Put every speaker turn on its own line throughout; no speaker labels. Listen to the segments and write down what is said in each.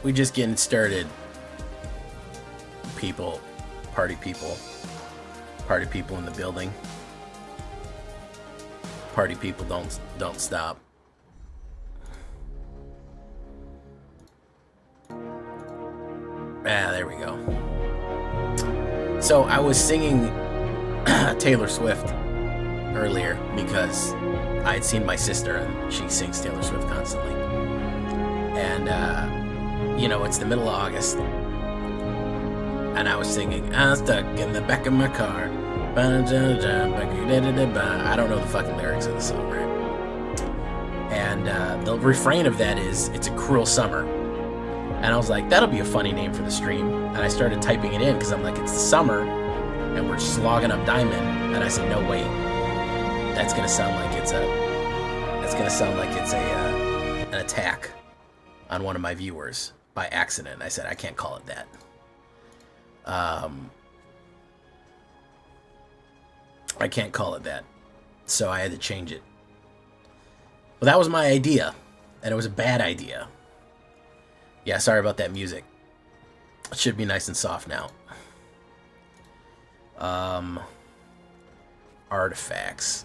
We just getting started. People, party people in the building. Party people don't stop. Ah, there we go. So I was singing Taylor Swift earlier because I had seen my sister and she sings Taylor Swift constantly. And, you know, it's the middle of August. And I was singing, I'm stuck in the back of my car. I don't know the fucking lyrics of the song, right? And the refrain of that is, it's a cruel summer. And I was like, that'll be a funny name for the stream. And I started typing it in because I'm like, it's the summer and we're slogging up diamond. And I said, no, wait. That's gonna sound like it's an attack on one of my viewers by accident. I said, I can't call it that. I can't call it that. So I had to change it. Well, that was my idea. And it was a bad idea. Yeah, sorry about that music. It should be nice and soft now. Artifacts.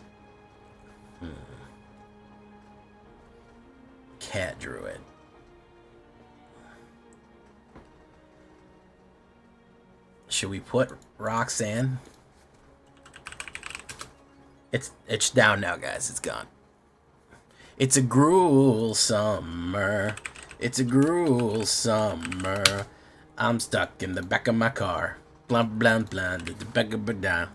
Cat Druid. Should we put Roxanne? It's down now, guys. It's gone. It's a gruel summer. It's a gruel summer. I'm stuck in the back of my car. Blah blah blah. The back of my down.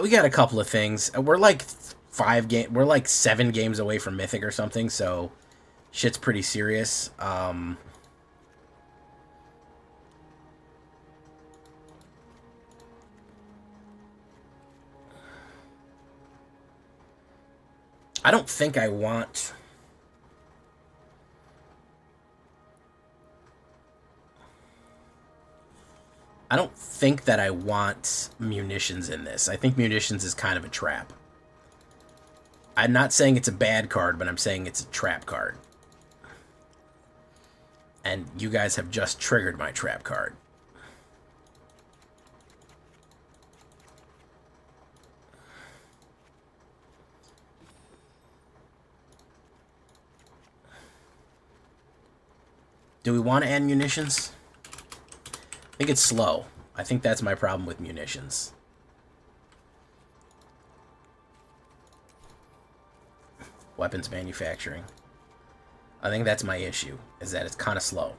We got a couple of things. We're like 7 games away from Mythic or something, so shit's pretty serious. I don't think I want... I don't think that I want munitions in this. I think munitions is kind of a trap. I'm not saying it's a bad card, but I'm saying it's a trap card. And you guys have just triggered my trap card. Do we want to add munitions? I think it's slow. I think that's my problem with munitions. Weapons manufacturing. I think that's my issue, is that it's kind of slow.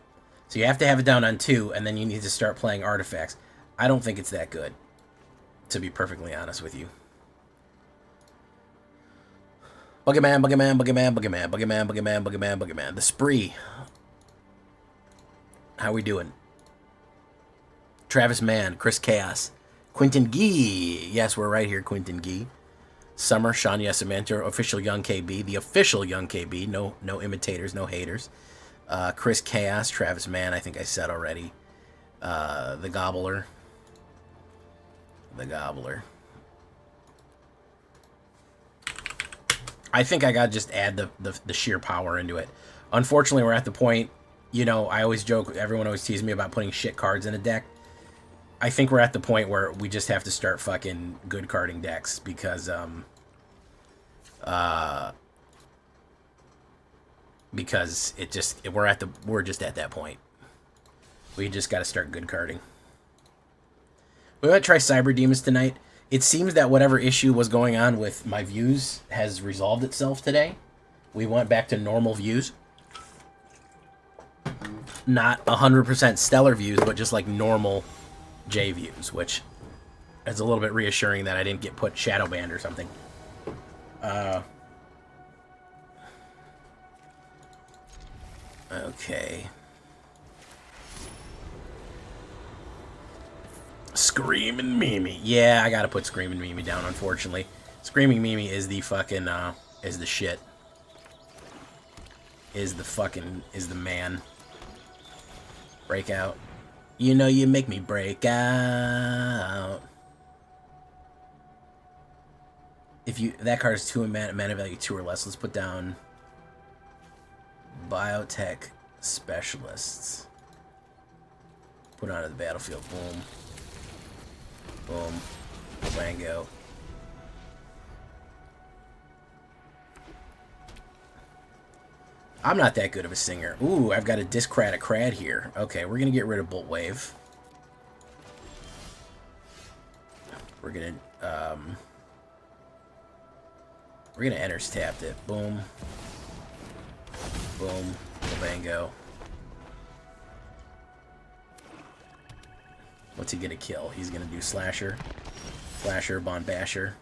So you have to have it down on 2, and then you need to start playing artifacts. I don't think it's that good, to be perfectly honest with you. Boogeyman, Boogeyman, Boogeyman, Boogeyman, Boogeyman, Boogeyman, Boogeyman, Boogeyman. The Spree. How we doing? Travis Mann, Chris Chaos, Quentin Gee. Yes, we're right here, Quentin Gee. Summer, Sean Yesamenter, official Young KB, the official Young KB. No imitators, no haters. Chris Chaos, Travis Mann, I think I said already. The Gobbler. The Gobbler. I think I gotta just add the sheer power into it. Unfortunately, we're at the point, you know, I always joke, everyone always teases me about putting shit cards in a deck. I think we're at the point where we just have to start fucking good carding decks because we're just at that point. We just got to start good carding. We might try Cyber Demons tonight. It seems that whatever issue was going on with my views has resolved itself today. We went back to normal views. Not 100% stellar views, but just like normal J views, which is a little bit reassuring that I didn't get put shadow banned or something. Okay. Screaming Mimi. Yeah, I gotta put Screaming Mimi down, unfortunately. Screaming Mimi is the fucking, is the shit. Is the man. Breakout. You know you make me break out. If you, that card is 2 in mana value 2 or less, let's put down Biotech specialists. Put onto the battlefield. Boom. Boom. Wango. I'm not that good of a singer. Ooh, I've got a Discrat a Crad here. Okay, we're gonna get rid of Bolt Wave. We're gonna Enters tapped it. Boom. Boom. Bango. What's he gonna kill? He's gonna do Slasher. Flasher, Bond Basher.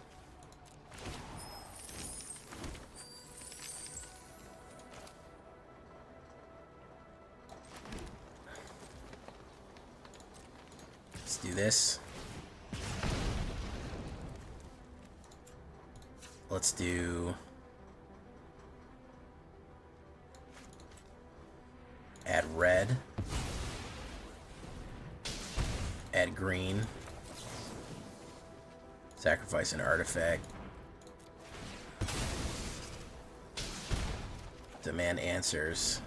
Let's do this. Let's do... add red. Add green. Sacrifice an artifact. Demand answers.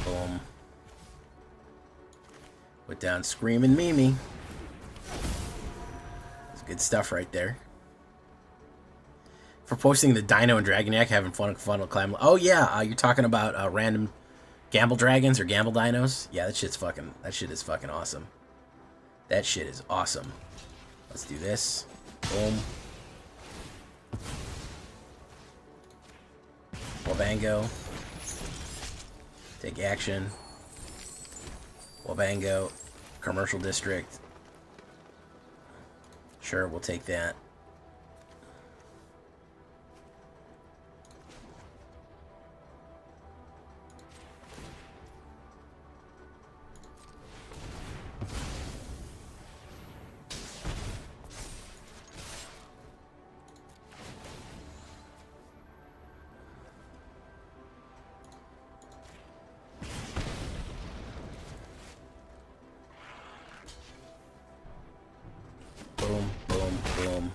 Boom. Put down Screamin' Mimi. That's good stuff right there. For posting the Dino and Dragoniac, having fun climb. Oh yeah, you're talking about random Gamble Dragons or Gamble Dinos? Yeah, that shit is fucking awesome. That shit is awesome. Let's do this. Boom. Wabango. Take action. Wabango. Commercial District. Sure, we'll take that. Boom, boom, boom.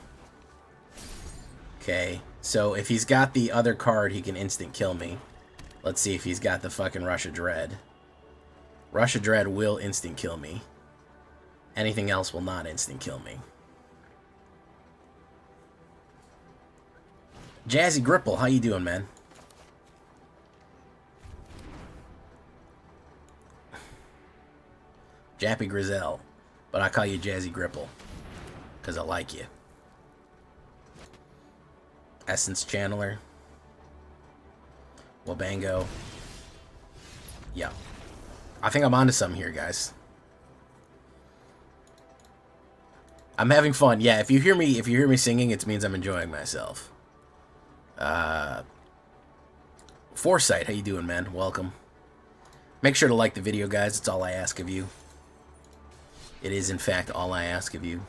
Okay, so if he's got the other card, he can instant kill me. Let's see if he's got the fucking Rush of Dread. Rush of Dread will instant kill me. Anything else will not instant kill me. Jazzy Gripple, how you doing, man? Jappy Grizel, but I call you Jazzy Gripple. Because I like you. Essence Channeler. Wabango. Yeah. I think I'm onto something here, guys. I'm having fun. Yeah, if you hear me singing, it means I'm enjoying myself. Foresight, how you doing, man? Welcome. Make sure to like the video, guys. It's all I ask of you. It is, in fact, all I ask of you.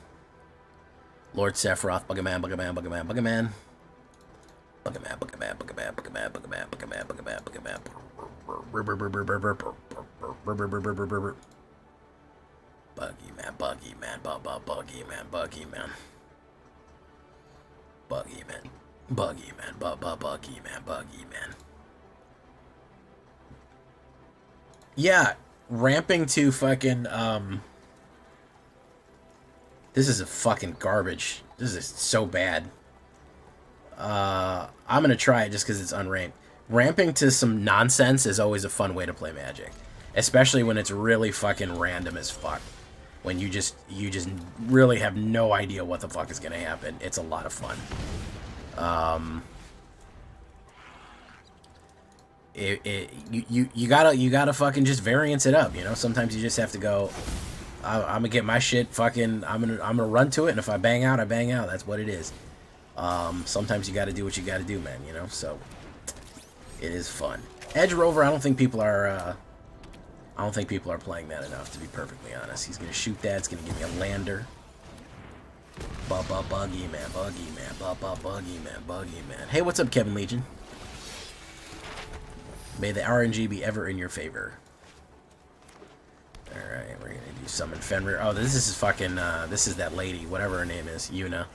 Lord Sephiroth, Buggerman, Buggerman, Buggerman, Buggerman. Buggerman, Buggerman, Buggerman, Buggerman, Buggerman, Buggerman, Buggerman, Buggerman. Buggy man, Buggy man, Buggy man, Buggy man. Buggy man, Buggy man, Buggy man, Buggy man. Yeah, ramping to fucking, this is a fucking garbage. This is so bad. I'm gonna try it just because it's unranked. Ramping to some nonsense is always a fun way to play Magic. Especially when it's really fucking random as fuck. When you just really have no idea what the fuck is gonna happen. It's a lot of fun. You gotta fucking just variance it up, you know? Sometimes you just have to go, I'm gonna get my shit fucking, I'm gonna run to it, and if I bang out, I bang out. That's what it is. Sometimes you gotta do what you gotta do, man, you know? So, it is fun. Edge Rover, I don't think people are playing that enough, to be perfectly honest. He's gonna shoot that, it's gonna give me a lander. Buggy man, Buggy man, Buggy man, Buggy man. Hey, what's up, Kevin Legion? May the RNG be ever in your favor. Alright, we're gonna do summon Fenrir. Oh, this is fucking, this is that lady, whatever her name is, Yuna.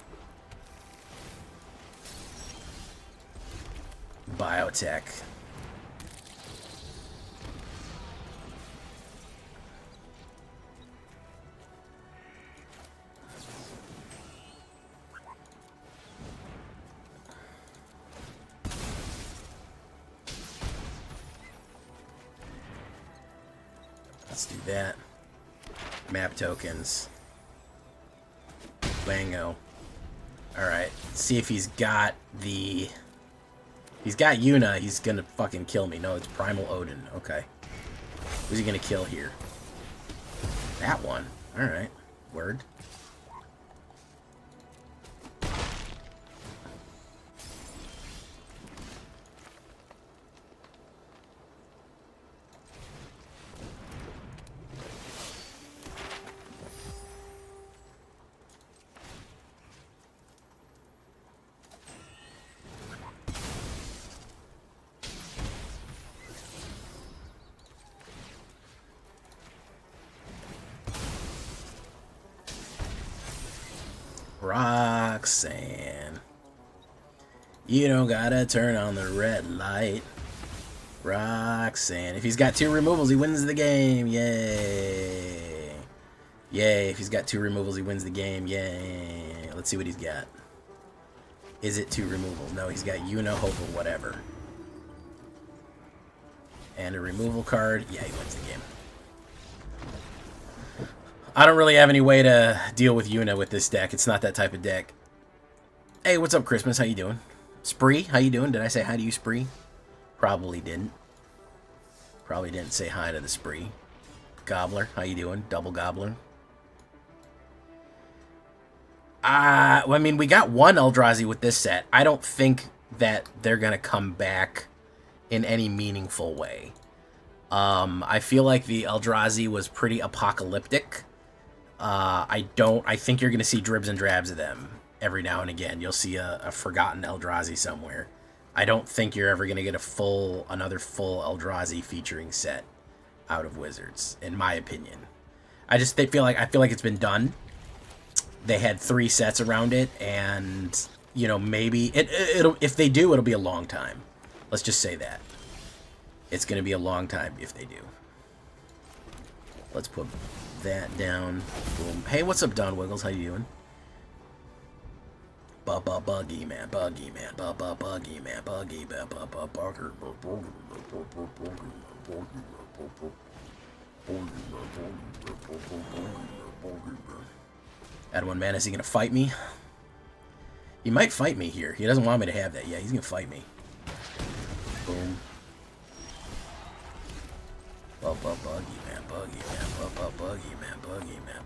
biotech. Let's do that. Map tokens. Bango. Alright, see if he's got the... He's got Yuna, he's gonna fucking kill me. No, it's Primal Odin. Okay. Who's he gonna kill here? That one. Alright. Word. Roxanne, you don't gotta turn on the red light. Roxanne, if he's got 2 removals, he wins the game. Yay! Yay! If he's got 2 removals, he wins the game. Yay! Let's see what he's got. Is it 2 removals? No, he's got Yuna, Hope, or whatever. And a removal card. Yeah, he wins the game. I don't really have any way to deal with Yuna with this deck. It's not that type of deck. Hey, what's up, Christmas? How you doing? Spree, how you doing? Did I say hi to you, Spree? Probably didn't. Probably didn't say hi to the Spree. Gobbler, how you doing? Double Gobbler. I mean, we got 1 Eldrazi with this set. I don't think that they're going to come back in any meaningful way. I feel like the Eldrazi was pretty apocalyptic. I think you're going to see dribs and drabs of them every now and again. You'll see a forgotten Eldrazi somewhere. I don't think you're ever going to get another full Eldrazi featuring set out of Wizards, in my opinion. I feel like it's been done. They had 3 sets around it, and you know, maybe it'll if they do, it'll be a long time. Let's just say that. It's going to be a long time if they do. Let's put that down. Boom. Hey, what's up, Don Wiggles? How you doing? Buggy man, buggy man, buggy man, buggy bugger. Add 1 mana. Is he gonna fight me? He might fight me here. He doesn't want me to have that. Yeah, he's gonna fight me. Boom. Buggy man, buggy man, buggy man, buggy man,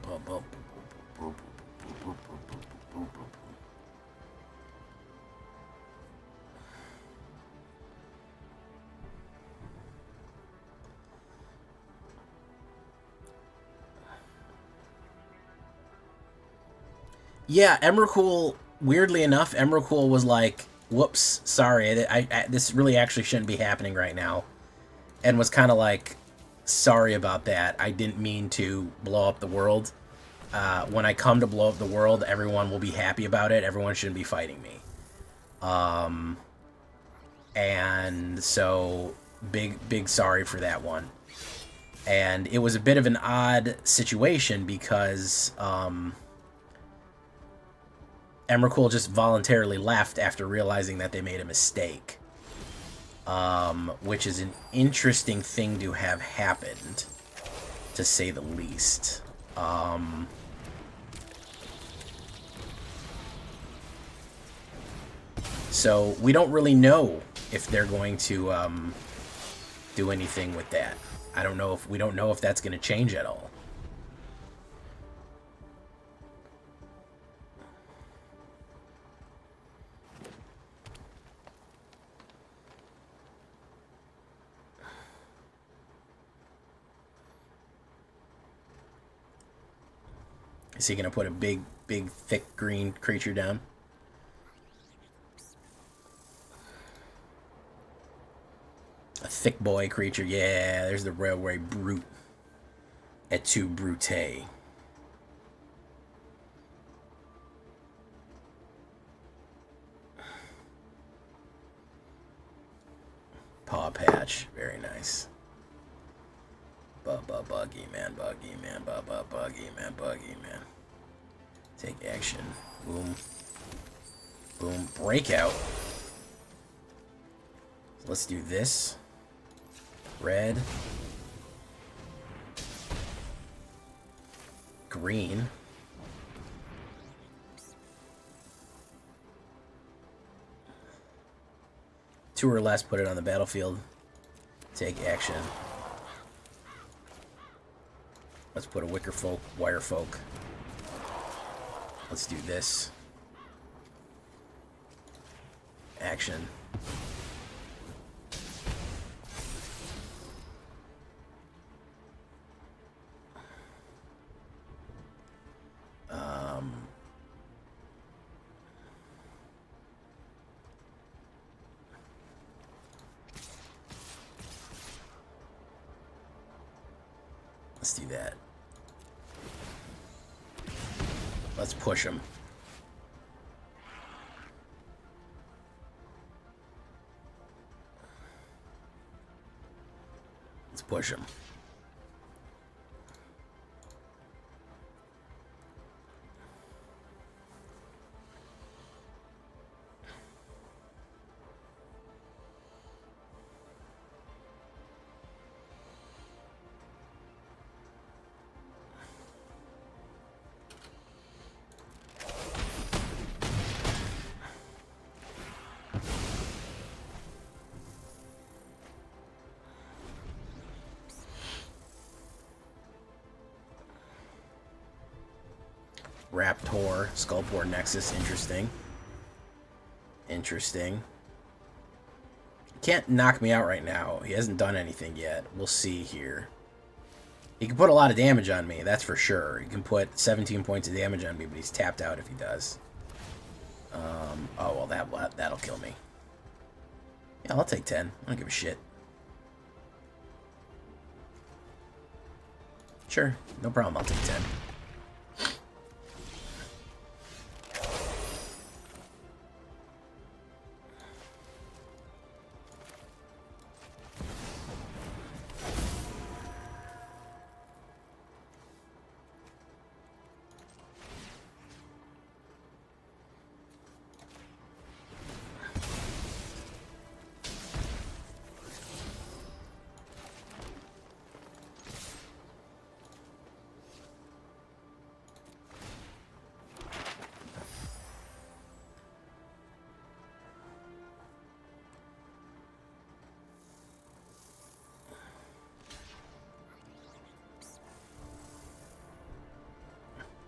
Yeah, Emrakul, weirdly enough, Emrakul was like, whoops, sorry, this really actually shouldn't be happening right now. And was kind of like, sorry about that. I didn't mean to blow up the world. When I come to blow up the world, everyone will be happy about it. Everyone shouldn't be fighting me. And so, big sorry for that one. And it was a bit of an odd situation because Emrakul just voluntarily left after realizing that they made a mistake. Which is an interesting thing to have happened, to say the least. So we don't really know if they're going to do anything with that. We don't know if that's going to change at all. Is he going to put a big, thick green creature down? A thick boy creature. Yeah, there's the Railway Brute. Et tu, Brute. paw patch. Very nice. Buggy man, buggy man, buggy man, buggy man. Take action. Boom. Boom. Breakout. So let's do this. Red. Green. Two or less, put it on the battlefield. Take action. Let's put a wicker folk, wire folk. Let's do this. Action. Let's do that. Let's push him. Let's push him. Raptor, Skullport Nexus, interesting. Interesting. Can't knock me out right now. He hasn't done anything yet. We'll see here. He can put a lot of damage on me, that's for sure. He can put 17 points of damage on me, but he's tapped out if he does. Oh, well, that'll kill me. Yeah, I'll take 10. I don't give a shit. Sure, no problem, I'll take 10.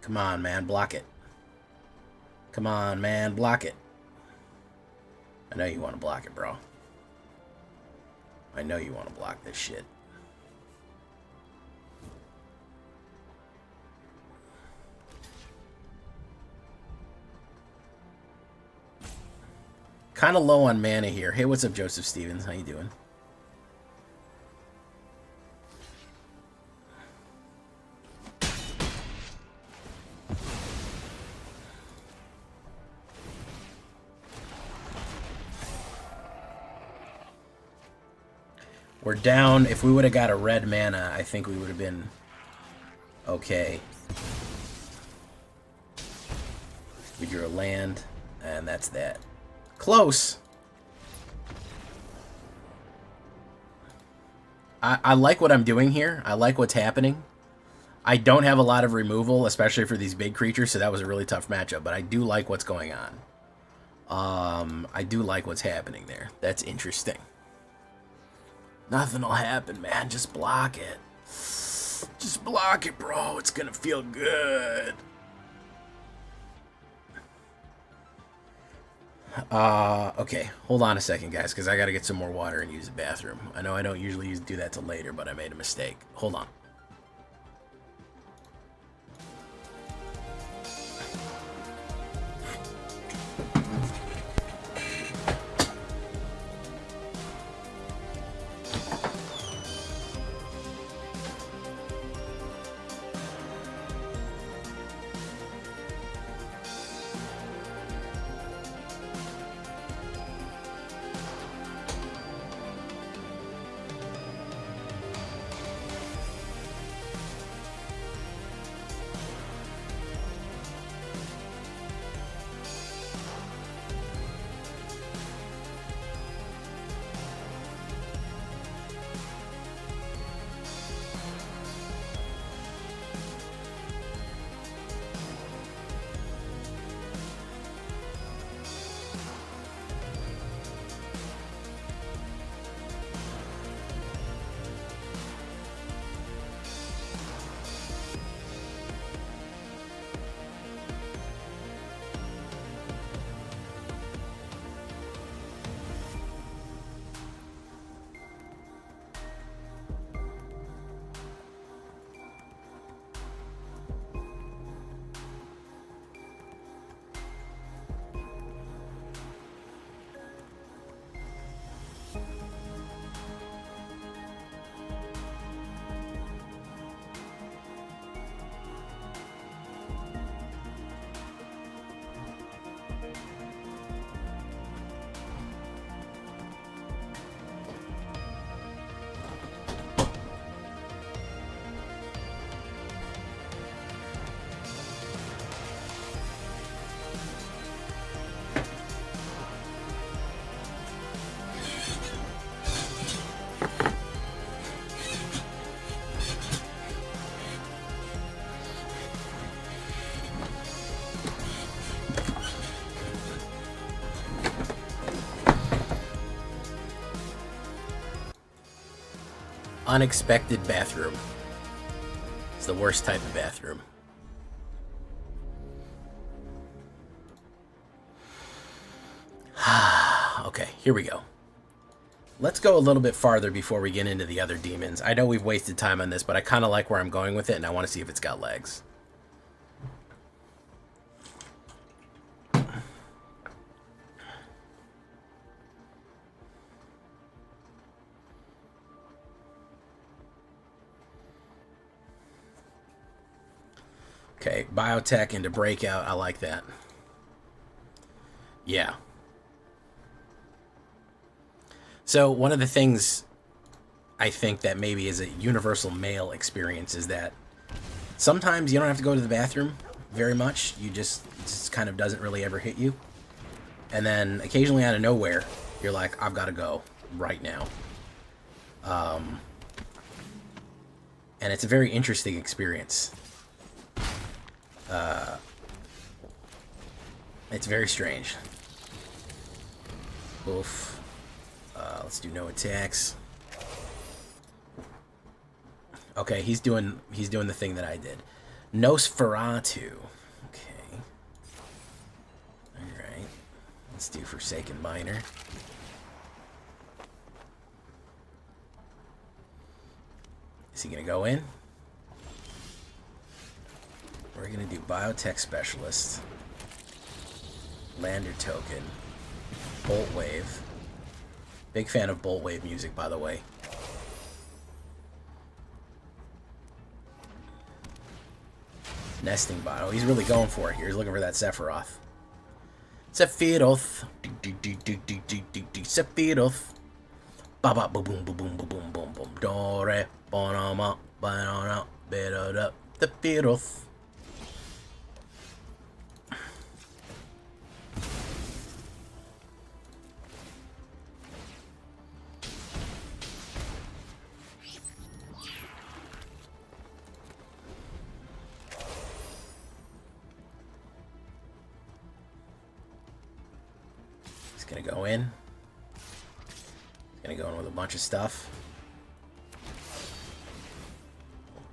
Come on, man, block it. Come on, man, block it. I know you want to block it, bro. I know you want to block this shit. Kind of low on mana here. Hey, what's up, Joseph Stevens? How you doing? We're down. If we would have got a red mana, I think we would have been okay. We drew a land, and that's that. Close. I like what I'm doing here. I like what's happening. I don't have a lot of removal, especially for these big creatures, so that was a really tough matchup, but I do like what's going on. I do like what's happening there. That's interesting. Nothing'll happen, man. Just block it. Just block it, bro. It's gonna feel good. Okay. Hold on a second, guys, because I gotta get some more water and use the bathroom. I know I don't usually do that till later, but I made a mistake. Hold on. Unexpected bathroom. It's the worst type of bathroom. Okay, here we go. Let's go a little bit farther before we get into the other demons. I know we've wasted time on this, but I kind of like where I'm going with it, and I want to see if it's got legs. Okay, biotech into breakout. I like that. Yeah. So one of the things I think that maybe is a universal male experience is that sometimes you don't have to go to the bathroom very much. You just kind of doesn't really ever hit you. And then occasionally out of nowhere, you're like, I've got to go right now. And it's a very interesting experience. It's very strange. Oof. Let's do no attacks. Okay, he's doing the thing that I did. Nosferatu. Okay. Alright. Let's do Forsaken Miner. Is he gonna go in? We're gonna do Biotech Specialist. Lander Token. Bolt Wave. Big fan of Bolt Wave music, by the way. Nesting Bottle. He's really going for it here. He's looking for that Sephiroth. Sephiroth. Sephiroth. Ba ba boom boom boom boom boom boom boom. Do re bonama banana better up. Sephiroth. Gonna go in. Gonna go in with a bunch of stuff.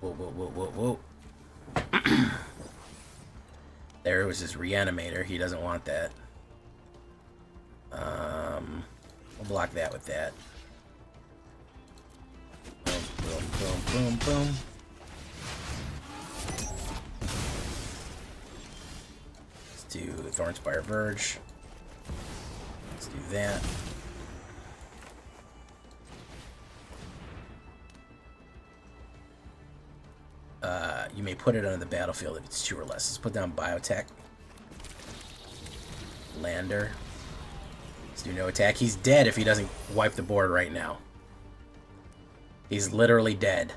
Whoa, whoa, whoa, whoa, whoa. There was his reanimator. He doesn't want that. We'll block that with that. Boom, boom, boom, boom, boom. Let's do Thornspire Verge. Let's do that. You may put it on the battlefield if it's 2 or less. Let's put down Biotech. Lander. Let's do no attack. He's dead if he doesn't wipe the board right now. He's literally dead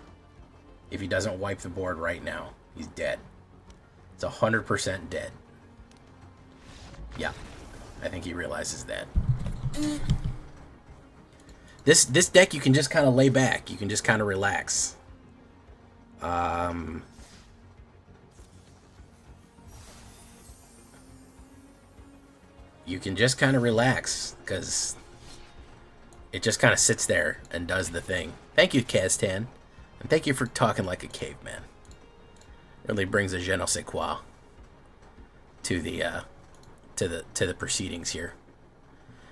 if he doesn't wipe the board right now. He's dead. It's 100% dead. Yeah. I think he realizes that. This deck you can just kind of lay back. You can just kind of relax. You can just kind of relax because it just kind of sits there and does the thing. Thank you, Kaztan, and thank you for talking like a caveman. Really brings a je ne sais quoi to the proceedings here.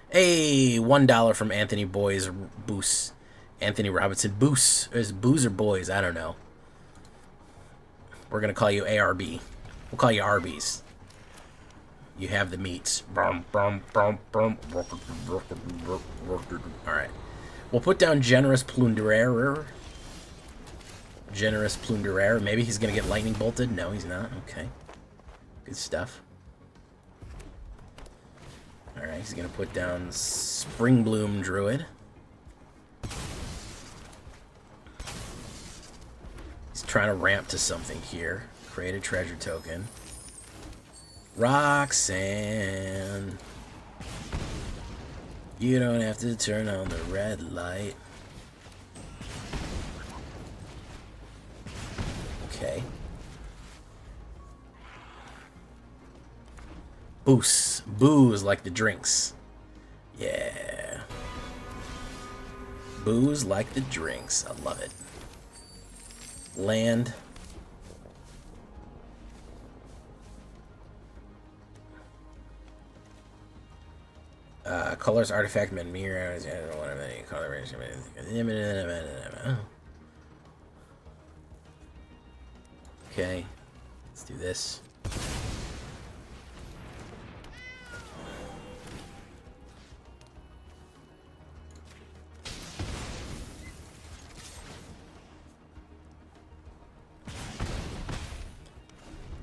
Hey, $1 from Anthony Boys Boos. Anthony Robinson Boos. Is Boos or Boys? I don't know. We're gonna call you ARB. We'll call you Arby's. You have the meats. Alright. We'll put down Generous Plunderer. Generous Plunderer. Maybe he's gonna get lightning bolted. No, he's not. Okay. Good stuff. Alright, he's gonna put down Springbloom Druid. He's trying to ramp to something here. Create a treasure token. Roxanne. You don't have to turn on the red light. Okay. Booze like the drinks. Yeah. Booze like the drinks. I love it. Land. Colors, artifact, men, mirror, whatever. Color, okay. Let's do this.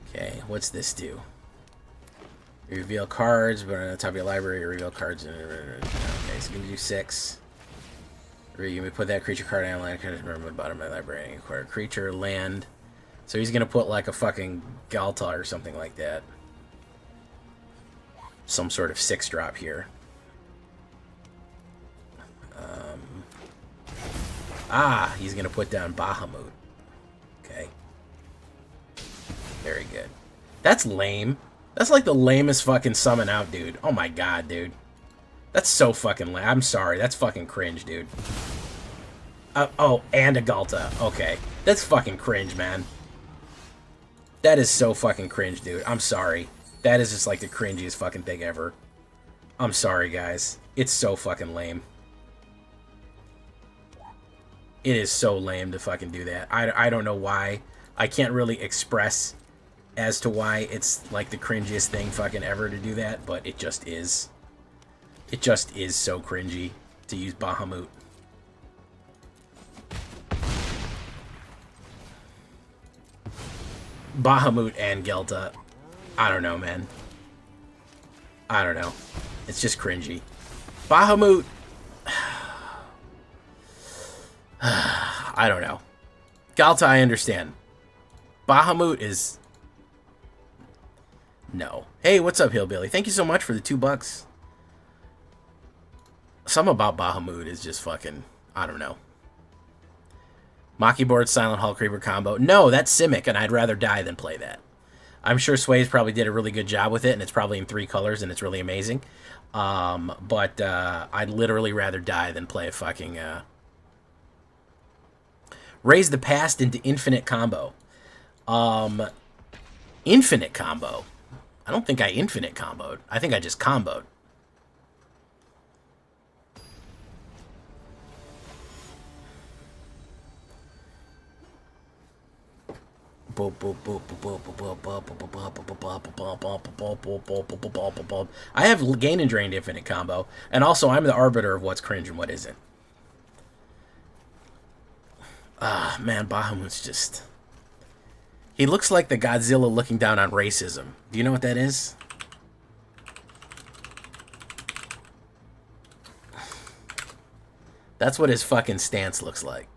Okay, what's this do? You reveal cards, but on the top of your library, you reveal cards. Okay, so you can do 6. Or you may put that creature card on land card from the bottom of my library. Acquire creature, land. So he's gonna put like a fucking Galta or something like that. Some sort of 6-drop here. He's gonna put down Bahamut. Okay. Very good. That's lame. That's like the lamest fucking summon out, dude. Oh my god, dude. That's so fucking lame. I'm sorry. That's fucking cringe, dude. Oh, and a Galta. Okay. That's fucking cringe, man. That is so fucking cringe, dude. I'm sorry. That is just like the cringiest fucking thing ever. I'm sorry, guys. It's so fucking lame. It is so lame to fucking do that. I don't know why. I can't really express as to why it's like the cringiest thing fucking ever to do that, but it just is. It just is so cringy to use Bahamut. Bahamut and Gelta. I don't know, man. I don't know. It's just cringy. Bahamut. I don't know. Galta, I understand. Bahamut is... No. Hey, what's up, Hillbilly? Thank you so much for the $2. Something about Bahamut is just fucking... I don't know. Maki Board, Silent Hall Creeper combo. No, that's Simic, and I'd rather die than play that. I'm sure Sway's probably did a really good job with it, and it's probably in 3 colors, and it's really amazing. But I'd literally rather die than play a fucking... Raise the past into infinite combo. Infinite combo? I don't think I infinite comboed. I think I just comboed. I have gain and drained infinite combo, and also I'm the arbiter of what's cringe and what isn't. Man, Bahamut's just... He looks like the Godzilla looking down on racism. Do you know what that is? That's what his fucking stance looks like.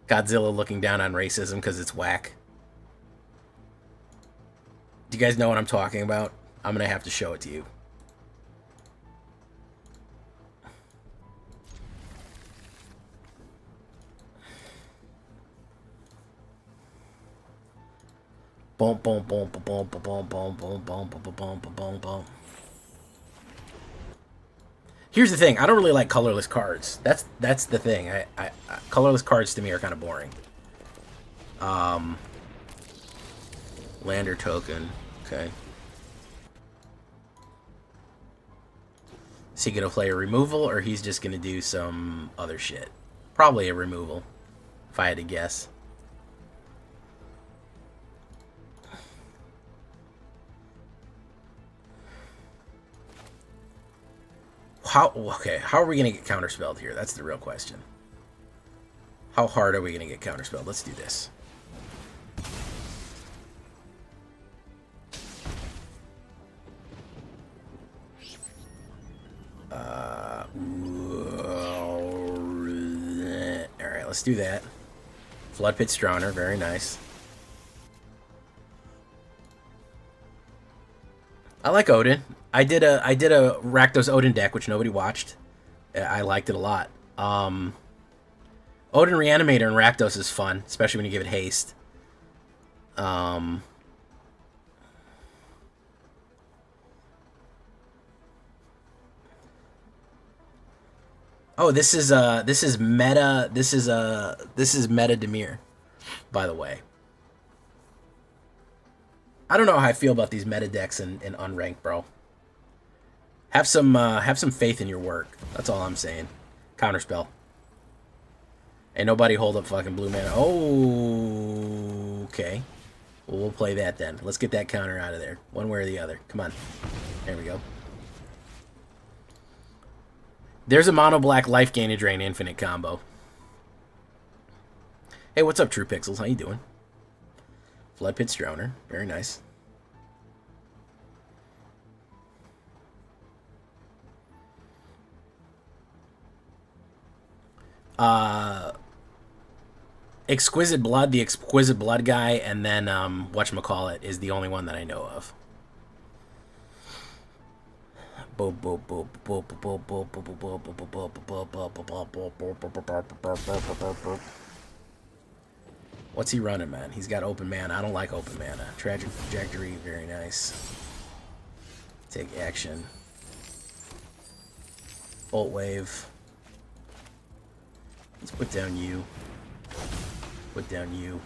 Godzilla looking down on racism because it's whack. Do you guys know what I'm talking about? I'm going to have to show it to you. Boom, boom, boom, boom, boom, boom, boom, boom, boom, boom, boom, boom, boom. Here's the thing. I don't really like colorless cards. That's the thing. Colorless cards to me are kind of boring. Lander token. Okay. Is he going to play a removal, or he's just going to do some other shit? Probably a removal, if I had to guess. How are we going to get counterspelled here? That's the real question. How hard are we going to get counterspelled? Let's do this. Alright, let's do that. Flood Pit Stroner, very nice. I like Odin. I did a Rakdos Odin deck, which nobody watched. I liked it a lot. Odin Reanimator and Rakdos is fun, especially when you give it haste. Oh, this is meta. This is meta Demir, by the way. I don't know how I feel about these meta decks in unranked, bro. Have some faith in your work. That's all I'm saying. Counterspell. Ain't nobody hold up fucking blue mana. Oh, okay. Well, we'll play that then. Let's get that counter out of there. One way or the other. Come on. There we go. There's a mono black life gain to drain infinite combo. Hey, what's up, True Pixels? How you doing? Flood Pit Stroner. Very nice. Exquisite Blood, the Exquisite Blood guy, and then whatchamacallit is the only one that I know of. What's he running, man? He's got open mana. I don't like open mana. Tragic Trajectory, very nice. Take action. Bolt Wave. Let's put down you. Put down you.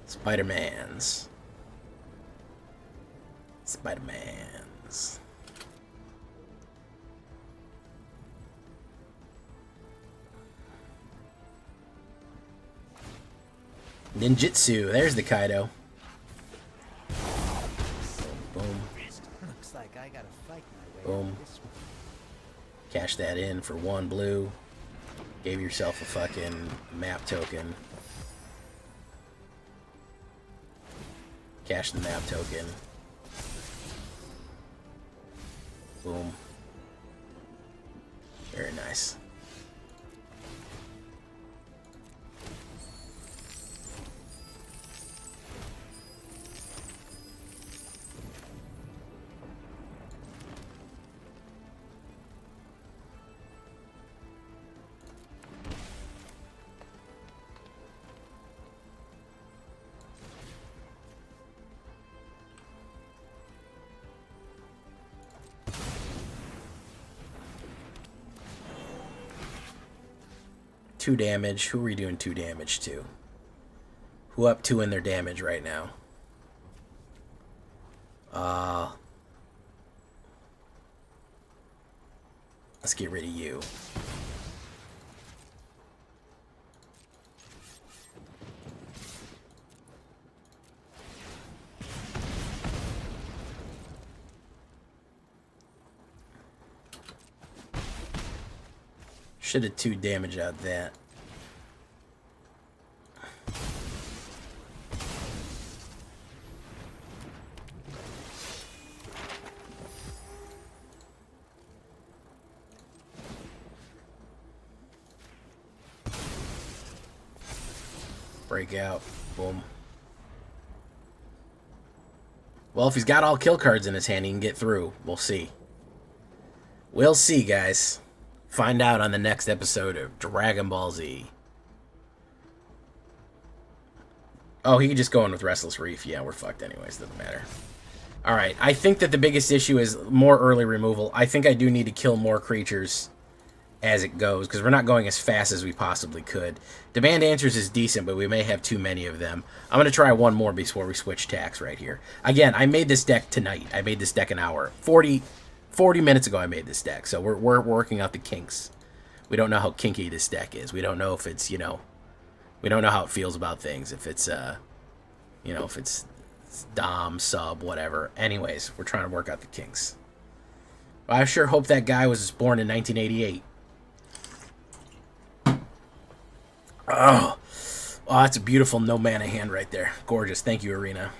Spider-Mans. Spider-Mans. Ninjutsu. There's the Kaido. Boom.
Looks like I gotta fight my way.
Boom. Cash that in for 1 blue. Gave yourself a fucking map token. Cash the map token. Boom. Very nice. Two damage. Who are we doing 2 damage to? Who up 2 in their damage right now? Let's get rid of you. Should have 2 damage out that. Break out. Boom. Well, if he's got all kill cards in his hand, he can get through. We'll see. We'll see, guys. Find out on the next episode of Dragon Ball Z. Oh, he could just go in with Restless Reef. Yeah, we're fucked anyways. Doesn't matter. Alright, I think that the biggest issue is more early removal. I think I do need to kill more creatures as it goes, because we're not going as fast as we possibly could. Demand Answers is decent, but we may have too many of them. I'm going to try one more before we switch tacks right here. Again, I made this deck tonight. I made this deck an hour. 40 minutes ago I made this deck, so we're working out the kinks. We don't know how kinky this deck is. We don't know if it's, you know, we don't know how it feels about things. If it's, you know, if it's dom, sub, whatever. Anyways, we're trying to work out the kinks. I sure hope that guy was born in 1988. Oh, that's a beautiful no mana hand right there. Gorgeous. Thank you, Arena.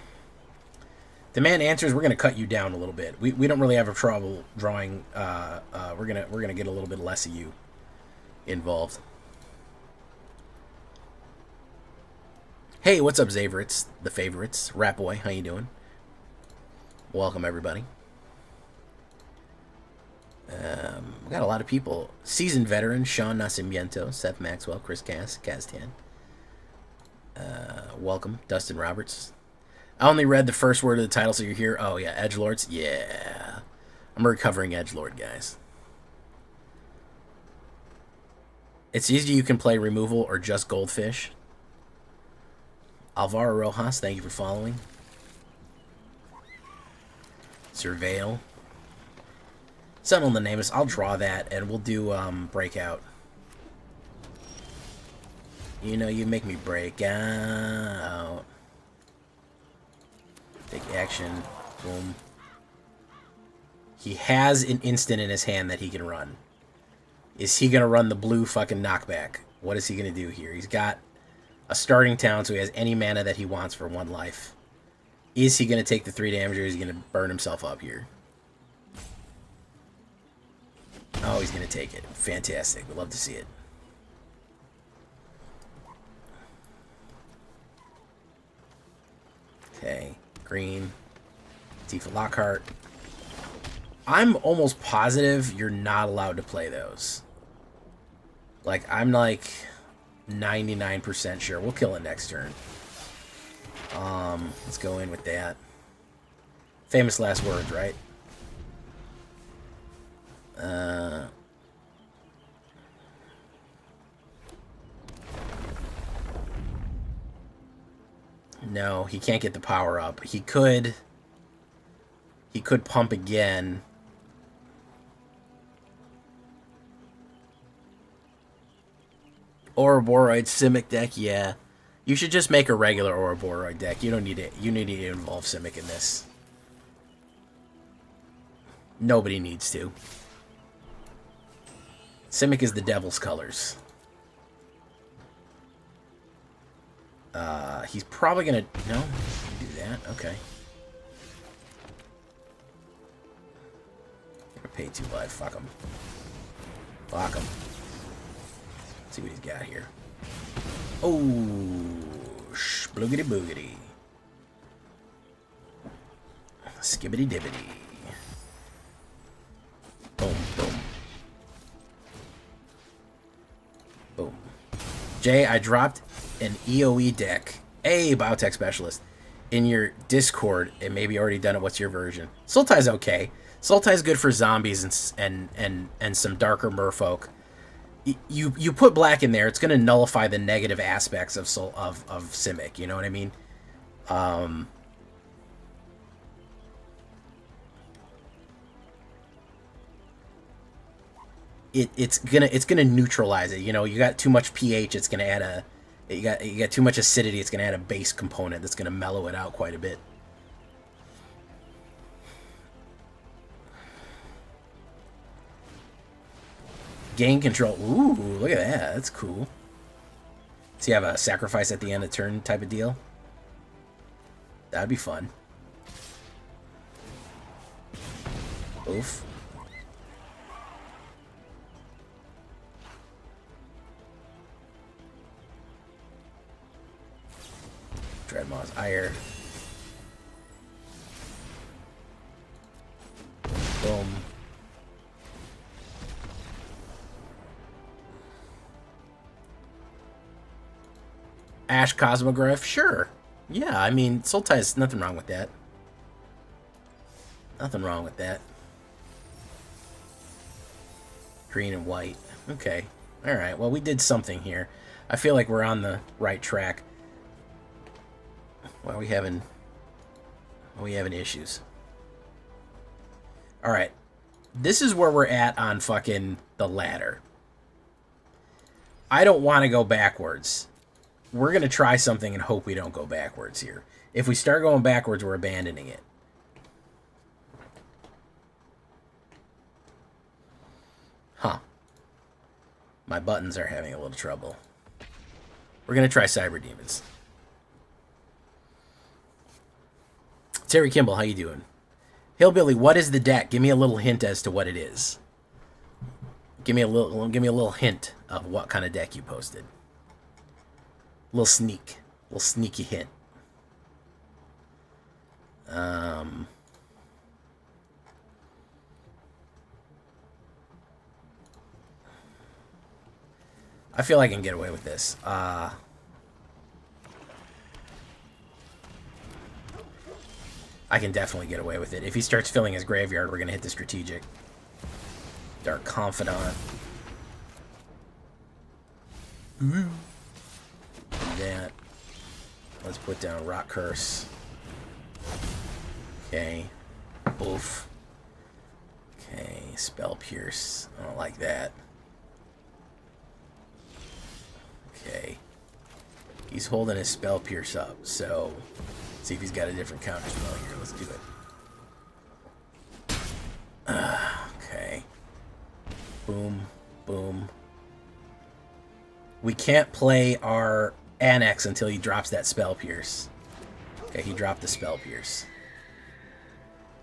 Demand Answers, we're gonna cut you down a little bit. We don't really have a trouble drawing. We're gonna get a little bit less of you involved. Hey, what's up, Zaverites? The favorites, Rat Boy. How you doing? Welcome, everybody. We got a lot of people. Seasoned veteran Sean Nascimento, Seth Maxwell, Chris Castan. Welcome, Dustin Roberts. I only read the first word of the title, so you're here. Oh, yeah, Edgelords. Yeah. I'm recovering Edgelord, guys. It's easy. You can play removal or just goldfish. Alvaro Rojas, thank you for following. Surveil. Something on the name is. I'll draw that, and we'll do breakout. You know, you make me break out. Take action. Boom. He has an instant in his hand that he can run. Is he going to run the blue fucking knockback? What is he going to do here? He's got a starting town, so he has any mana that he wants for 1 life. Is he going to take the 3 damage, or is he going to burn himself up here? Oh, he's going to take it. Fantastic. We'd love to see it. Okay. Green. Tifa Lockhart. I'm almost positive you're not allowed to play those. Like, I'm like 99% sure. We'll kill it next turn. Let's go in with that. Famous last words, right? No, he can't get the power up. He could pump again. Ouroboros Simic deck, yeah. You should just make a regular Ouroboros deck. You don't need it. You need to involve Simic in this. Nobody needs to. Simic is the devil's colors. He's probably gonna... No? Do that? Okay. Gonna pay 2 life. Fuck him. Fuck him. Let's see what he's got here. Oh, sploogity boogity. Skibbity dibbity. Boom, boom. Boom. Jay, I dropped an EOE deck, a Biotech Specialist, in your Discord. It may be already done it. What's your version? Sultai's okay. Sultai's good for zombies and some darker merfolk. You put black in there, it's going to nullify the negative aspects of Simic. You know what I mean? It's gonna neutralize it. You know, you got too much pH, it's gonna add you got too much acidity, it's gonna add a base component that's gonna mellow it out quite a bit. Gain control. Ooh, look at that. That's cool. So you have a sacrifice at the end of turn type of deal? That'd be fun. Oof. Dreadmaw's Ire. Boom. Ash Cosmogryph? Sure. Yeah, I mean, Sultai's nothing wrong with that. Nothing wrong with that. Green and white. Okay. Alright, well, we did something here. I feel like we're on the right track. Why are we having issues? Alright. This is where we're at on fucking the ladder. I don't want to go backwards. We're going to try something and hope we don't go backwards here. If we start going backwards, we're abandoning it. Huh. My buttons are having a little trouble. We're going to try Cyber Demons. Terry Kimball, how you doing? Hillbilly, what is the deck? Give me a little hint as to what it is. Give me a little hint of what kind of deck you posted. A little sneaky hint. I feel I can get away with this. I can definitely get away with it. If he starts filling his graveyard, we're going to hit the strategic. Dark Confidant. Do that. Let's put down Rock Curse. Okay. Oof. Okay. Spell Pierce. I don't like that. Okay. He's holding his Spell Pierce up, so see if he's got a different counter spell here. Let's do it. Okay. Boom. Boom. We can't play our Annex until he drops that Spell Pierce. Okay, he dropped the Spell Pierce.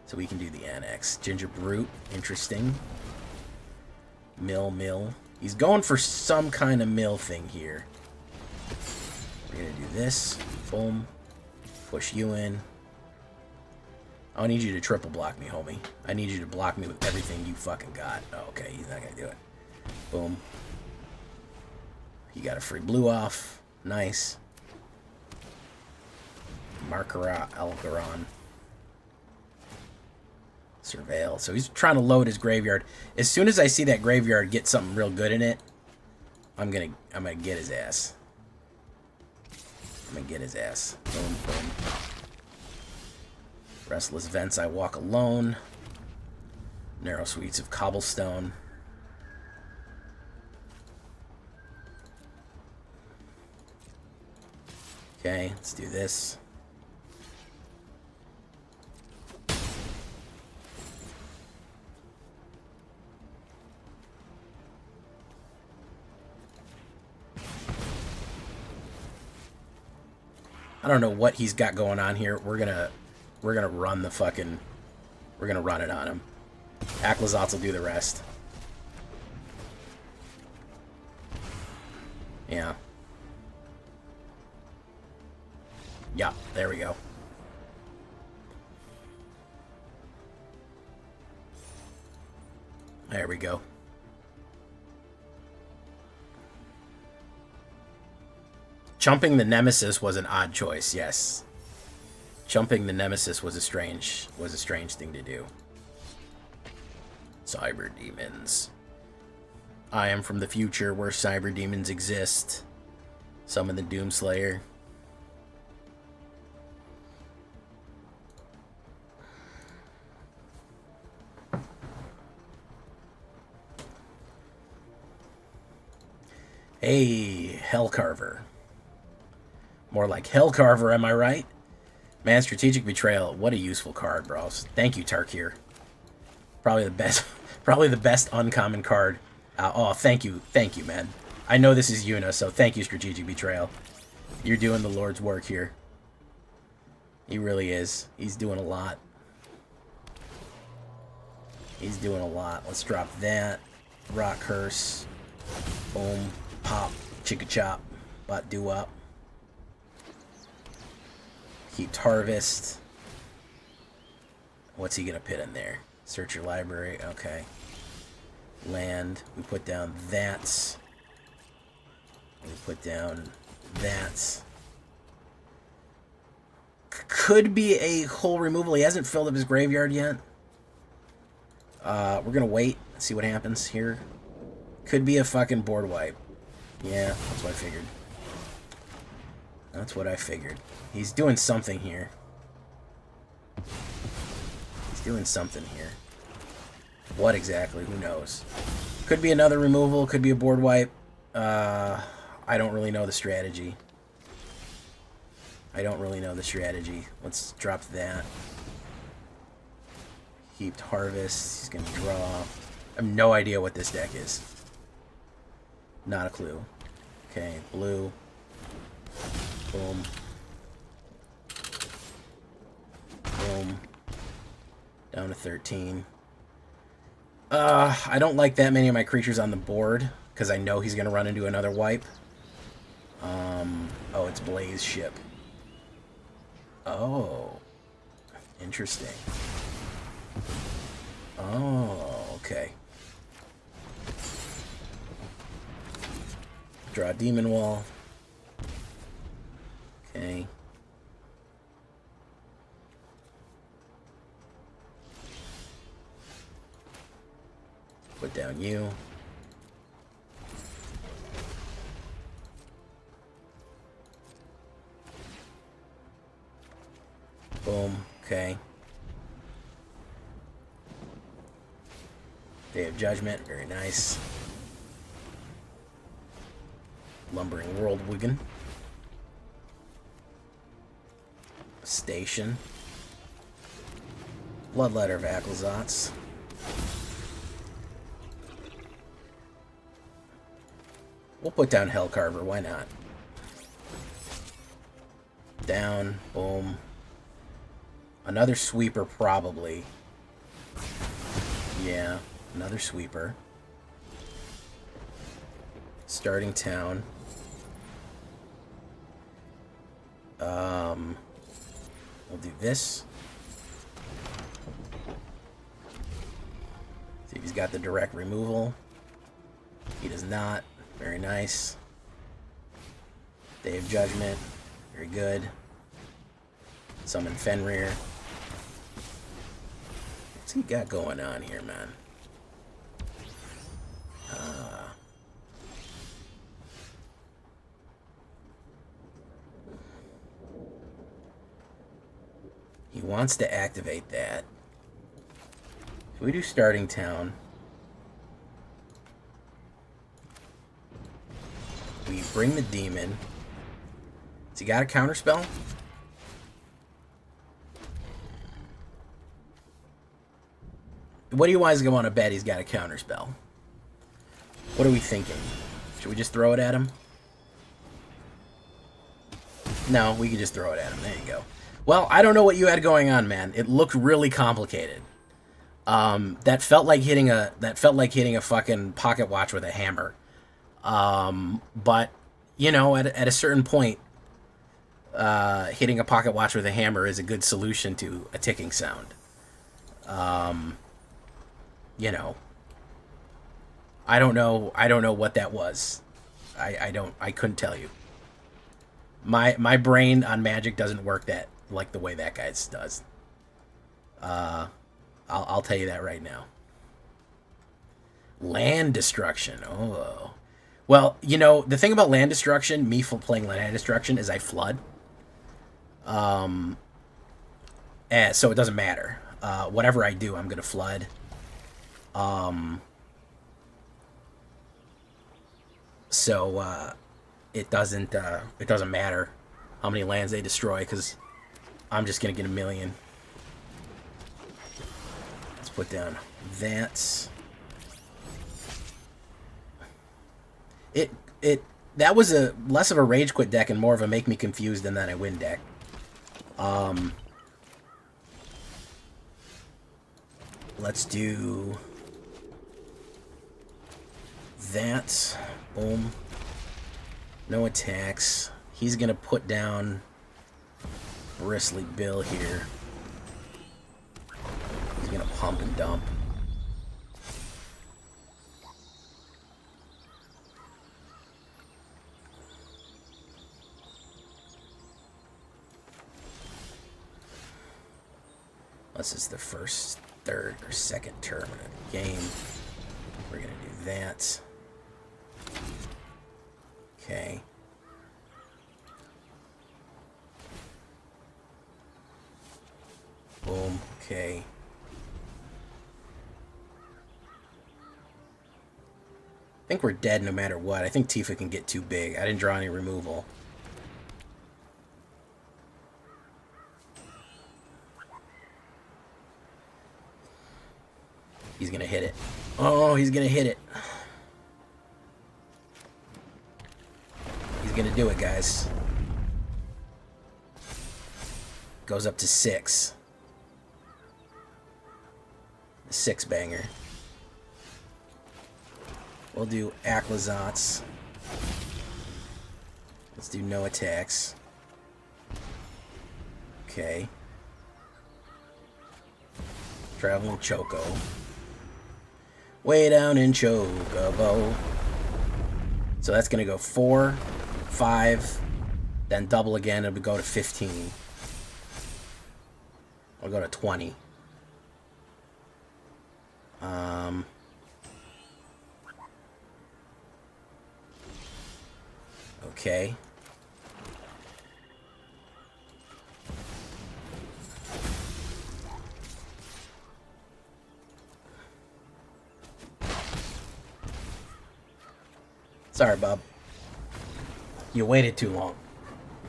So we can do the Annex. Ginger Brute, interesting. Mill. He's going for some kind of mill thing here. We're going to do this. Boom. Push you in. I need you to triple block me, homie. I need you to block me with everything you fucking got. Oh, okay, he's not going to do it. Boom. He got a free blue off. Nice. Markera Algaron. Surveil. So he's trying to load his graveyard. As soon as I see that graveyard get something real good in it, I'm gonna get his ass. I'm gonna get his ass. Boom, boom. Restless Vents, I Walk Alone. Narrow Suites of Cobblestone. Okay, let's do this. I don't know what he's got going on here. We're gonna run the fucking... We're gonna run it on him. Aklazotz will do the rest. Yeah. Yeah, there we go. There we go. Chumping the Nemesis was an odd choice, yes. Chumping the Nemesis was a strange thing to do. Cyber Demons. I am from the future where cyber demons exist. Summon the Doomslayer. Hey, Hellcarver. More like Hellcarver, am I right? Man, Strategic Betrayal. What a useful card, bros. Thank you, Tarkir. Probably the best uncommon card. Oh, thank you, man. I know this is Yuna, so thank you, Strategic Betrayal. You're doing the Lord's work here. He really is. He's doing a lot. He's doing a lot. Let's drop that. Rock Curse. Boom. Pop. Chicka Chop. Bot Do Up. Keep Harvest. What's he gonna put in there? Search your library. Okay. Land. We put down that. We put down that. Could be a whole removal. He hasn't filled up his graveyard yet. We're gonna wait. See what happens here. Could be a fucking board wipe. Yeah, that's what I figured. That's what I figured. He's doing something here. He's doing something here. What exactly? Who knows? Could be another removal. Could be a board wipe. I don't really know the strategy. Let's drop that. Heaped Harvest. He's going to draw. I have no idea what this deck is. Not a clue. Okay, blue. Boom. Boom. Down to 13. I don't like that many of my creatures on the board, because I know he's going to run into another wipe. Oh, it's Blaze Ship. Oh. Interesting. Oh, okay. Draw Demon Wall. Okay. Put down you. Boom. Okay. Day of Judgment. Very nice. Lumbering Whirlwiggin. Station. Bloodletter of Acklazotz. We'll put down Hellcarver, why not? Down, boom. Another sweeper, probably. Yeah, another sweeper. Starting town. We'll do this. See if he's got the direct removal. He does not. Very nice. Day of Judgment. Very good. Summon Fenrir. What's he got going on here, man? He wants to activate that. So we do starting town. We bring the demon. Has he got a counterspell? What do you guys want to bet he's got a counterspell? What are we thinking? Should we just throw it at him? No, we could just throw it at him. There you go. Well, I don't know what you had going on, man. It looked really complicated. That felt like hitting a fucking pocket watch with a hammer. But you know, at a certain point, hitting a pocket watch with a hammer is a good solution to a ticking sound. You know, I don't know what that was. I couldn't tell you. My brain on magic doesn't work that like the way that guy's does. I'll tell you that right now. Land destruction. Oh. Well, you know, the thing about land destruction, me playing land destruction, is I flood. And so it doesn't matter. Whatever I do, I'm going to flood. So it doesn't matter how many lands they destroy, because I'm just going to get a million. Let's put down that. That was a less of a rage quit deck and more of a make me confused and then I win deck. Let's do that. Boom. No attacks. He's gonna put down Bristly Bill here. He's gonna pump and dump. Unless it's the first, third, or second turn of the game. We're going to do that. Okay. Boom. Okay. I think we're dead no matter what. I think Tifa can get too big. I didn't draw any removal. He's gonna hit it. Oh, he's gonna hit it. He's gonna do it, guys. Goes up to 6. The 6-banger. We'll do Acklazotz. Let's do no attacks. Okay. Traveling Choco. Way down in Chocobo. So that's going to go 4, 5, then double again. It'll go to 15. I'll go to 20. Okay. Sorry, Bob. You waited too long.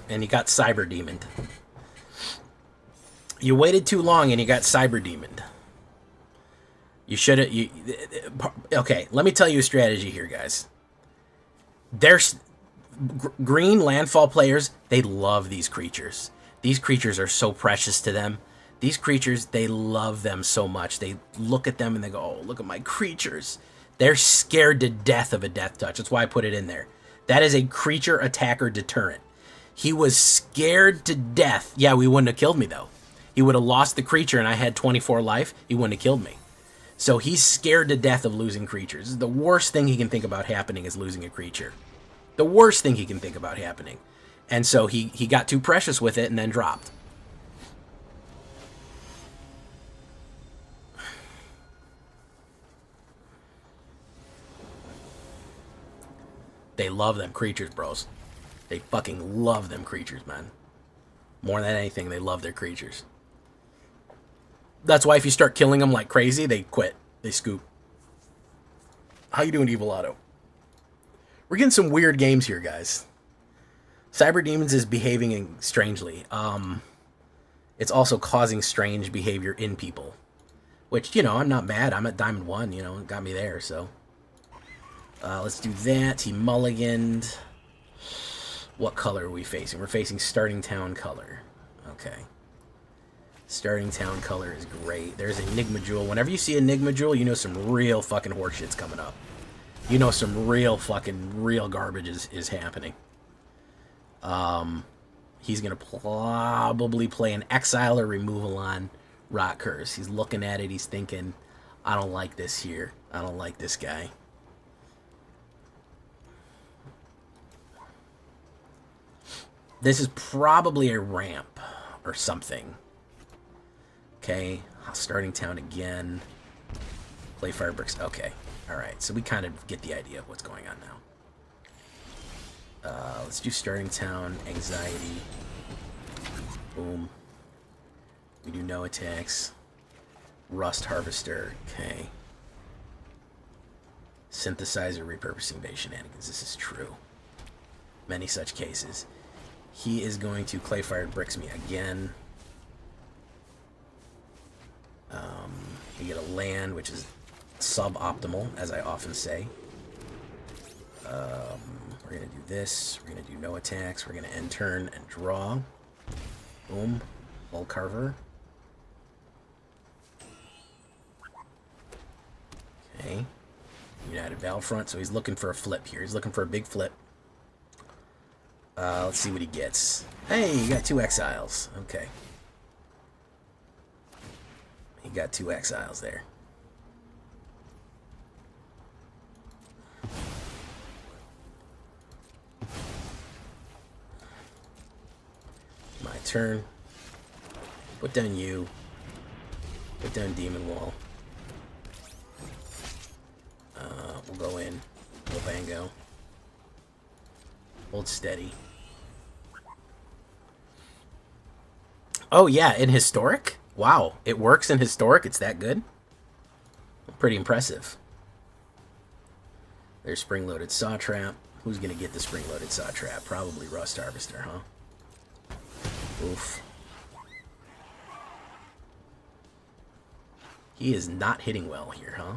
And you got cyber demoned. You waited too long and you got cyber demoned. You should have... Okay, let me tell you a strategy here, guys. There's... Green landfall players, they love these creatures. These creatures are so precious to them. These creatures, they love them so much. They look at them and they go, oh, look at my creatures. They're scared to death of a death touch. That's why I put it in there. That is a creature attacker deterrent. He was scared to death. Yeah, we wouldn't have killed me, though. He would have lost the creature and I had 24 life. He wouldn't have killed me. So he's scared to death of losing creatures. The worst thing he can think about happening is losing a creature. The worst thing he can think about happening. And so he got too precious with it and then dropped. They love them creatures, bros. They fucking love them creatures, man. More than anything, they love their creatures. That's why if you start killing them like crazy, they quit. They scoop. How you doing, Evil Otto? We're getting some weird games here, guys. Cyber Demons is behaving strangely. It's also causing strange behavior in people. Which, you know, I'm not mad. I'm at Diamond 1, you know, it got me there, so. Let's do that. He mulliganed. What color are we facing? We're facing Starting Town color. Okay. Starting Town color is great. There's Enigma Jewel. Whenever you see Enigma Jewel, you know some real fucking horseshit's coming up. You know some real garbage is happening. He's going to probably play an Exile or Removal on Rock Curse. He's looking at it. He's thinking, I don't like this here. I don't like this guy. This is probably a ramp or something. Okay, Starting Town again. Play Fire Bricks. Okay, alright, so we kind of get the idea of what's going on now. Let's do Starting Town, Anxiety. Boom. We do no attacks. Rust Harvester. Okay. Synthesizer, Repurposing Bay Shenanigans. This is true. Many such cases. He is going to Clay-Fired Bricks me again. You get a land, which is suboptimal, as I often say. We're going to do this. We're going to do no attacks. We're going to end turn and draw. Boom. Bull Carver. Okay. United Battlefront. So he's looking for a flip here. He's looking for a big flip. Let's see what he gets. Hey, you got 2 exiles. Okay. He got 2 exiles there. My turn. Put down you. Put down Demon Wall. We'll go in. We'll bango. Hold steady. Oh, yeah, in Historic? Wow, it works in Historic? It's that good? Pretty impressive. There's Spring-Loaded Saw Trap. Who's going to get the Spring-Loaded Saw Trap? Probably Rust Harvester, huh? Oof. He is not hitting well here, huh?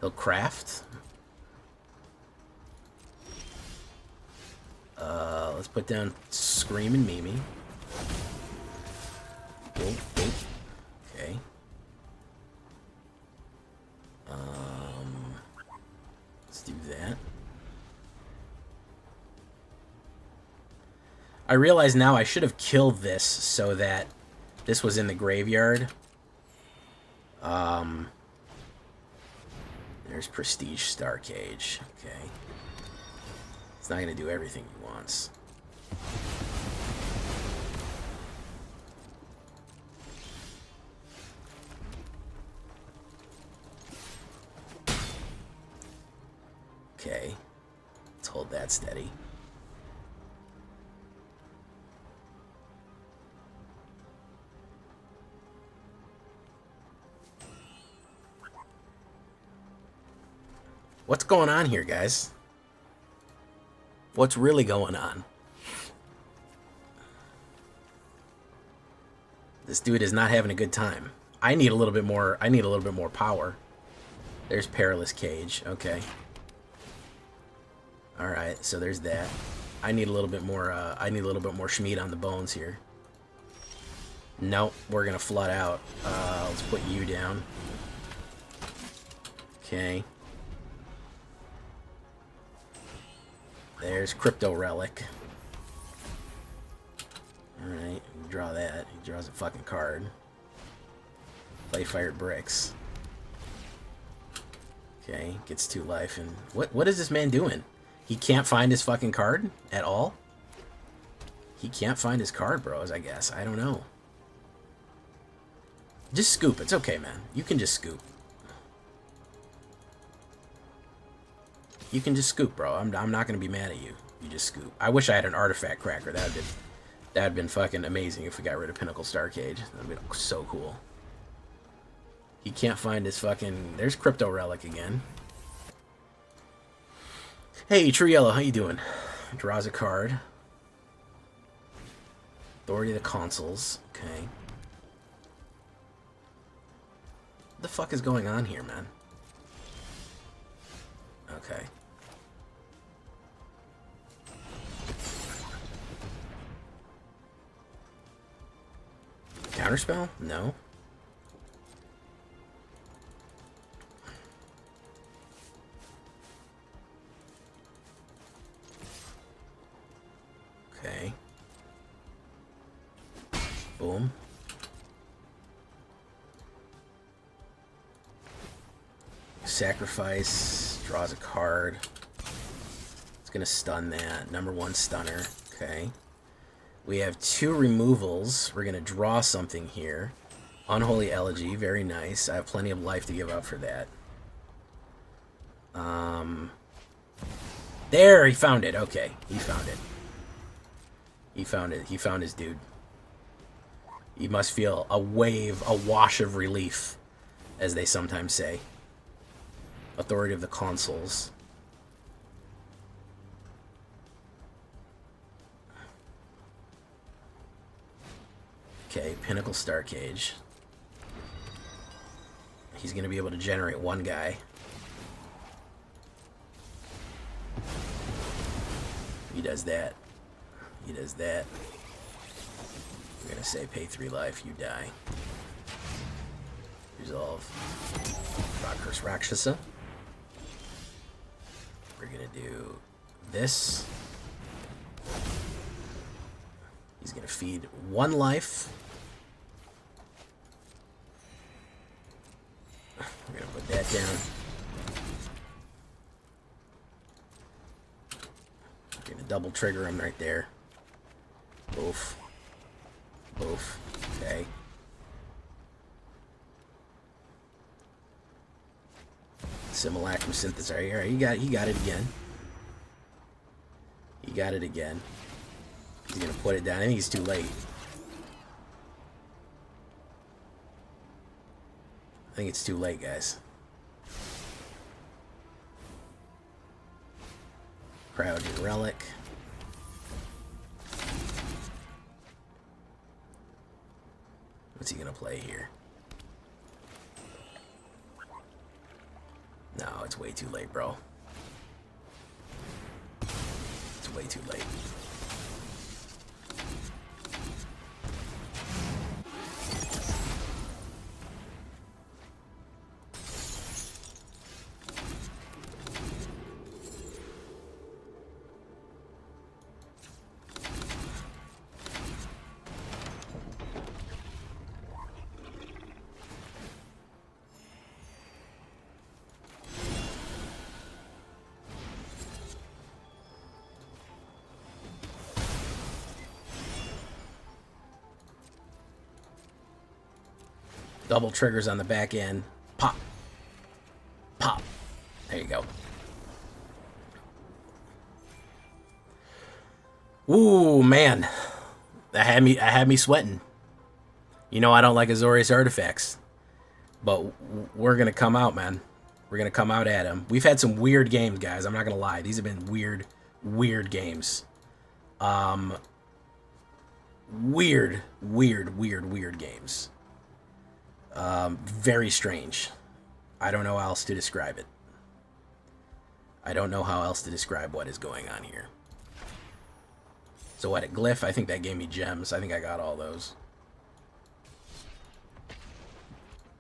He'll craft. Let's put down Scream and Mimi. Oh, oh. Okay. Let's do that. I realize now I should have killed this so that this was in the graveyard. There's Prestige Starcage. Okay. It's not going to do everything he wants. Hold that steady. What's going on here, guys? What's really going on? This dude is not having a good time. I need a little bit more. I need a little bit more power. There's Perilous Cage. Okay. All right. So there's that. I need a little bit more. I need a little bit more schmeat on the bones here. Nope. We're gonna flood out. Let's put you down. Okay. There's Crypto Relic. Alright, draw that. He draws a fucking card. Play Fired Bricks. Okay, gets 2 life. And what is this man doing? He can't find his fucking card at all? He can't find his card, bros, I guess. I don't know. Just scoop. It's okay, man. You can just scoop. You can just scoop, bro. I'm not gonna be mad at you. You just scoop. I wish I had an artifact cracker. That'd been fucking amazing if we got rid of Pinnacle Star Cage. That'd be so cool. He can't find his fucking. There's Crypto Relic again. Hey, True Yellow, how you doing? Draws a card. Authority of the Consuls. Okay. What the fuck is going on here, man? Okay. Counterspell? No. Okay. Boom. Sacrifice. Draws a card. It's gonna stun that. Number 1 stunner. Okay. We have 2 removals. We're gonna draw something here. Unholy Elegy, very nice. I have plenty of life to give up for that. There, he found it. Okay, he found it. He found it. He found his dude. He must feel a wave, a wash of relief, as they sometimes say. Authority of the Consuls. Okay, Pinnacle Star Cage. He's going to be able to generate 1 guy. He does that. He does that. I'm going to say pay 3 life, you die. Resolve. Rock Curse Rakshasa. We're going to do this. He's going to feed 1 life. We're going to put that down. We're going to double trigger him right there. Boof. Boof. Okay. Simulacrum Synthesizer. Alright, he got it again. He got it again. He's gonna put it down. I think he's too late. I think it's too late, guys. Cryogen Relic. What's he gonna play here? No, it's way too late, bro. It's way too late. Double triggers on the back end. Pop. Pop. There you go. Ooh, man. That had me sweating. You know I don't like Azorius artifacts. But we're going to come out, man. We're going to come out at him. We've had some weird games, guys. I'm not going to lie. These have been weird, weird games. Weird games. Very strange. I don't know how else to describe it. I don't know how else to describe what is going on here. So what, a glyph? I think that gave me gems. I think I got all those.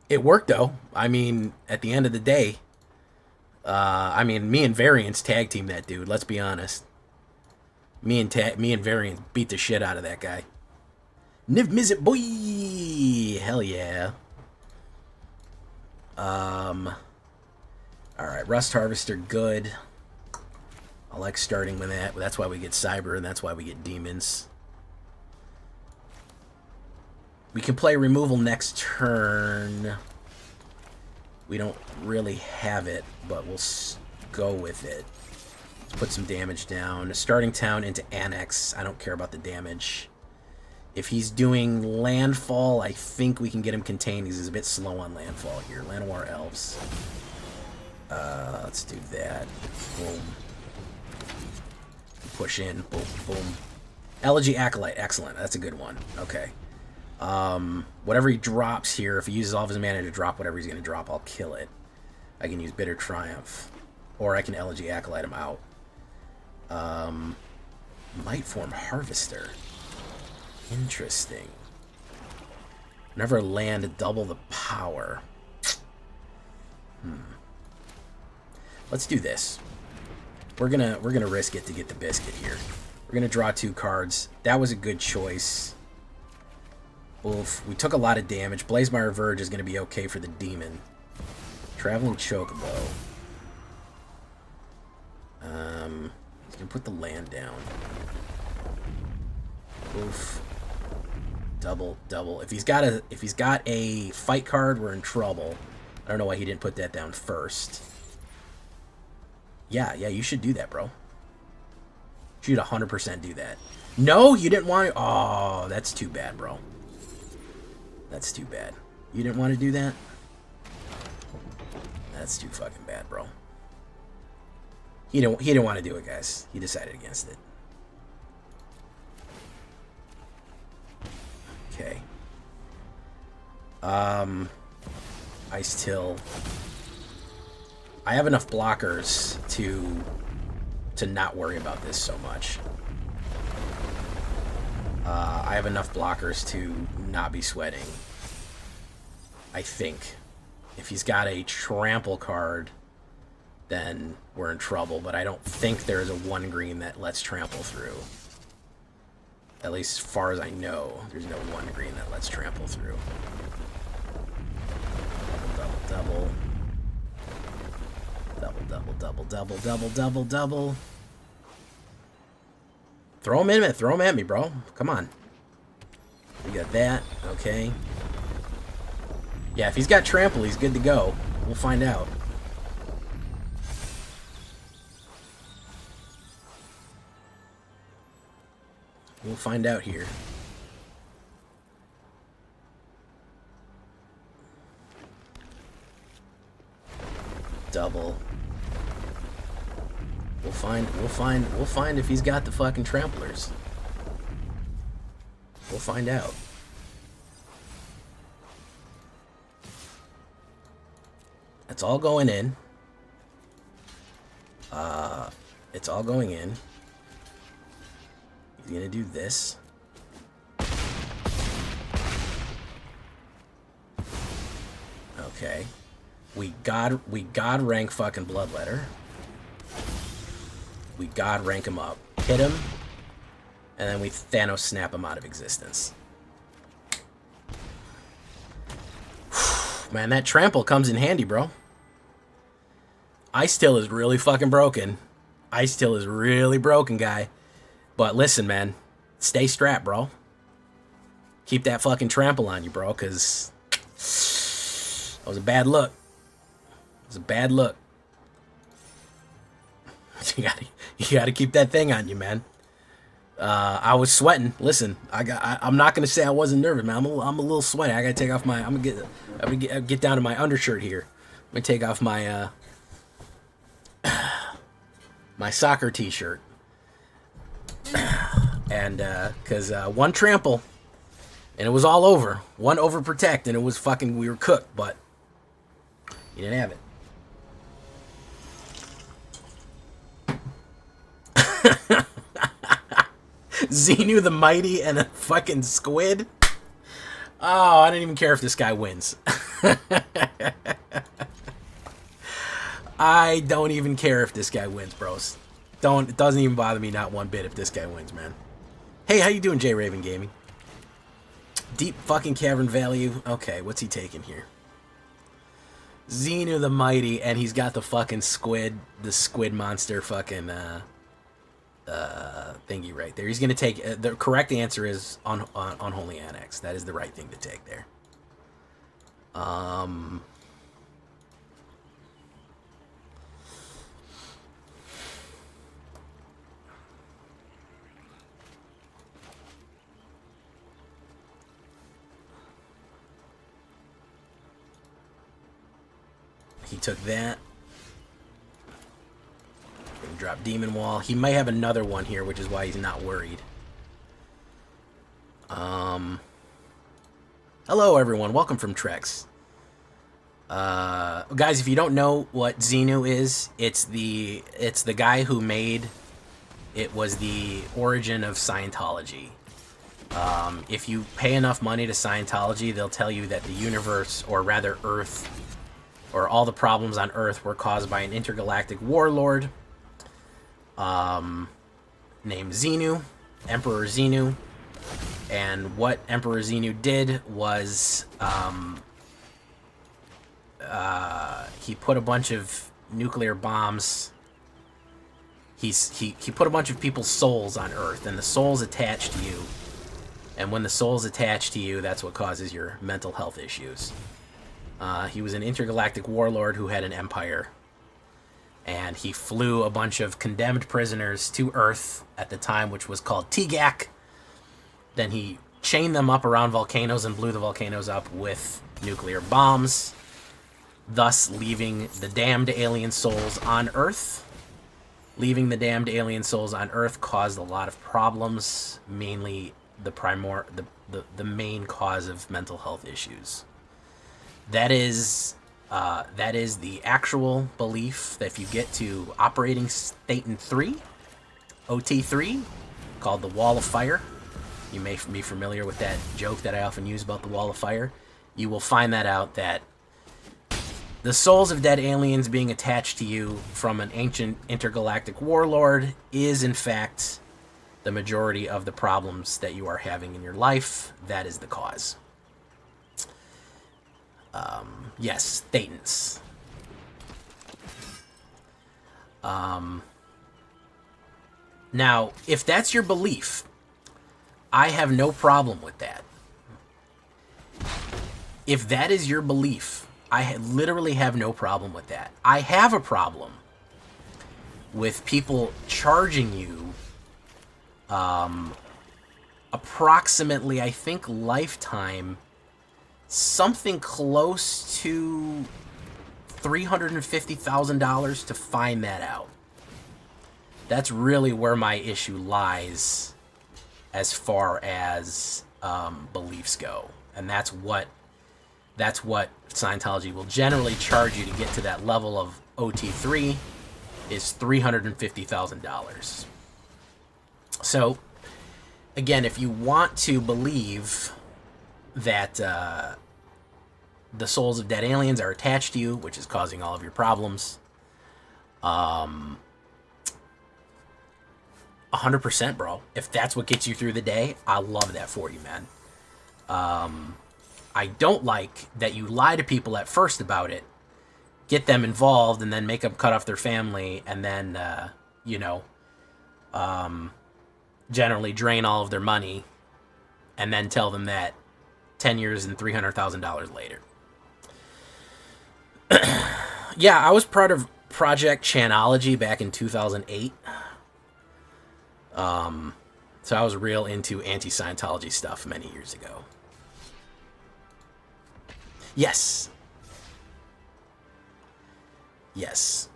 It worked, though. I mean, at the end of the day, I mean, me and Variance tag team that dude. Let's be honest. Me and Variance beat the shit out of that guy. Niv Mizzet, boy! Hell yeah. Alright, Rust Harvester, good. I like starting with that. That's why we get Cyber, and that's why we get Demons. We can play Removal next turn. We don't really have it, but we'll go with it. Let's put some damage down. Starting town into Annex. I don't care about the damage. If he's doing Landfall, I think we can get him contained. He's a bit slow on Landfall here. Llanowar Elves. Let's do that. Boom. Push in. Boom, boom. Elegy Acolyte. Excellent. That's a good one. Okay. Whatever he drops here, if he uses all of his mana to drop whatever he's going to drop, I'll kill it. I can use Bitter Triumph. Or I can Elegy Acolyte him out. Mightform Harvester. Interesting. Never land double the power. Let's do this. We're gonna risk it to get the biscuit here. We're gonna draw 2 cards. That was a good choice. Oof. We took a lot of damage. Blazemire Verge is gonna be okay for the demon. Traveling Chocobo. He's gonna put the land down. Oof. Double. If he's got a fight card, we're in trouble. I don't know why he didn't put that down first. Yeah, you should do that, bro. You should 100% do that. No, you didn't want to. Oh, that's too bad, bro. That's too bad. You didn't want to do that? That's too fucking bad, bro. He didn't want to do it, guys. He decided against it. Okay. Ice Till. I have enough blockers to not worry about this so much. I have enough blockers to not be sweating. I think. If he's got a trample card, then we're in trouble, but I don't think there's a 1 green that lets trample through. At least as far as I know, there's no 1 green that lets trample through. Double. Double. Throw him at me, bro. Come on. We got that. Okay. Yeah, if he's got trample, he's good to go. We'll find out. We'll find out here. Double. We'll find if he's got the fucking tramplers. We'll find out. It's all going in. It's all going in. He's gonna do this. Okay. We god rank fucking Bloodletter. We god rank him up. Hit him. And then we Thanos snap him out of existence. Man, that trample comes in handy, bro. Ice Till is really fucking broken. Ice Till is really broken, guy. But listen, man. Stay strapped, bro. Keep that fucking trample on you, bro, because that was a bad look. It was a bad look. You gotta keep that thing on you, man. I was sweating. Listen, I'm not gonna say I wasn't nervous, man. I'm a little sweaty. I gotta take off my. I'm gonna get down to my undershirt here. I'm gonna take off my my soccer T-shirt, and because one trample, and it was all over. One overprotect, and it was fucking. We were cooked, but you didn't have it. Xenu the Mighty and a fucking squid. Oh, I don't even care if this guy wins. I don't even care if this guy wins, bros. It doesn't even bother me not one bit if this guy wins, man. Hey, how you doing, J Raven Gaming? Deep fucking cavern value. Okay, what's he taking here? Xenu the Mighty, and he's got the fucking squid, the squid monster fucking thingy right there. He's gonna take the correct answer is on Unholy Annex. That is the right thing to take there. He took that. Gonna drop Demon Wall. He might have another one here, which is why he's not worried. Hello, everyone. Welcome from Trex. Guys, if you don't know what Xenu is, it's the guy who made. It was the origin of Scientology. If you pay enough money to Scientology, they'll tell you that the universe, or rather Earth, or all the problems on Earth were caused by an intergalactic warlord named Xenu, Emperor Xenu. And what Emperor Xenu did was he put a bunch of nuclear bombs. He put a bunch of people's souls on Earth, and the souls attach to you. And when the souls attach to you, that's what causes your mental health issues. He was an intergalactic warlord who had an empire. And he flew a bunch of condemned prisoners to Earth at the time, which was called Tigak. Then he chained them up around volcanoes and blew the volcanoes up with nuclear bombs, thus leaving the damned alien souls on Earth. Leaving the damned alien souls on Earth caused a lot of problems, mainly the main cause of mental health issues. That is the actual belief that if you get to operating Satan 3, OT3, called the Wall of Fire, you may be familiar with that joke that I often use about the Wall of Fire. You will find that out that the souls of dead aliens being attached to you from an ancient intergalactic warlord is, in fact, the majority of the problems that you are having in your life. That is the cause. Yes, Thetans. Now, if that's your belief, I have no problem with that. If that is your belief, I literally have no problem with that. I have a problem with people charging you approximately, I think, lifetime, something close to $350,000 to find that out. That's really where my issue lies as far as beliefs go. And that's what Scientology will generally charge you to get to that level of OT3 is $350,000. So, again, if you want to believe that the souls of dead aliens are attached to you, which is causing all of your problems, 100%, bro. If that's what gets you through the day, I love that for you, man. I don't like that you lie to people at first about it, get them involved, and then make them cut off their family, and then, generally drain all of their money, and then tell them that 10 years and $300,000 later. Yeah, I was part of Project Chanology back in 2008. So I was real into anti-Scientology stuff many years ago. Yes. Yes.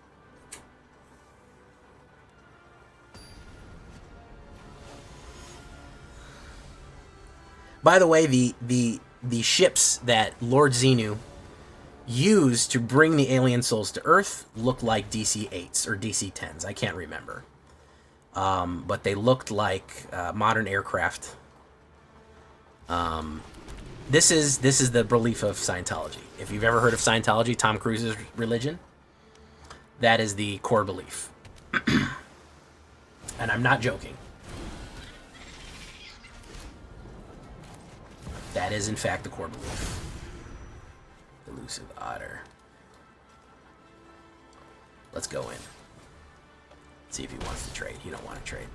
By the way, the ships that Lord Xenu used to bring the alien souls to Earth looked like DC-8s or DC-10s. I can't remember. But they looked like modern aircraft. This is the belief of Scientology. If you've ever heard of Scientology, Tom Cruise's religion, that is the core belief. And I'm not joking. That is, in fact, the core belief. Elusive otter. Let's go in. See if he wants to trade. He don't want to trade.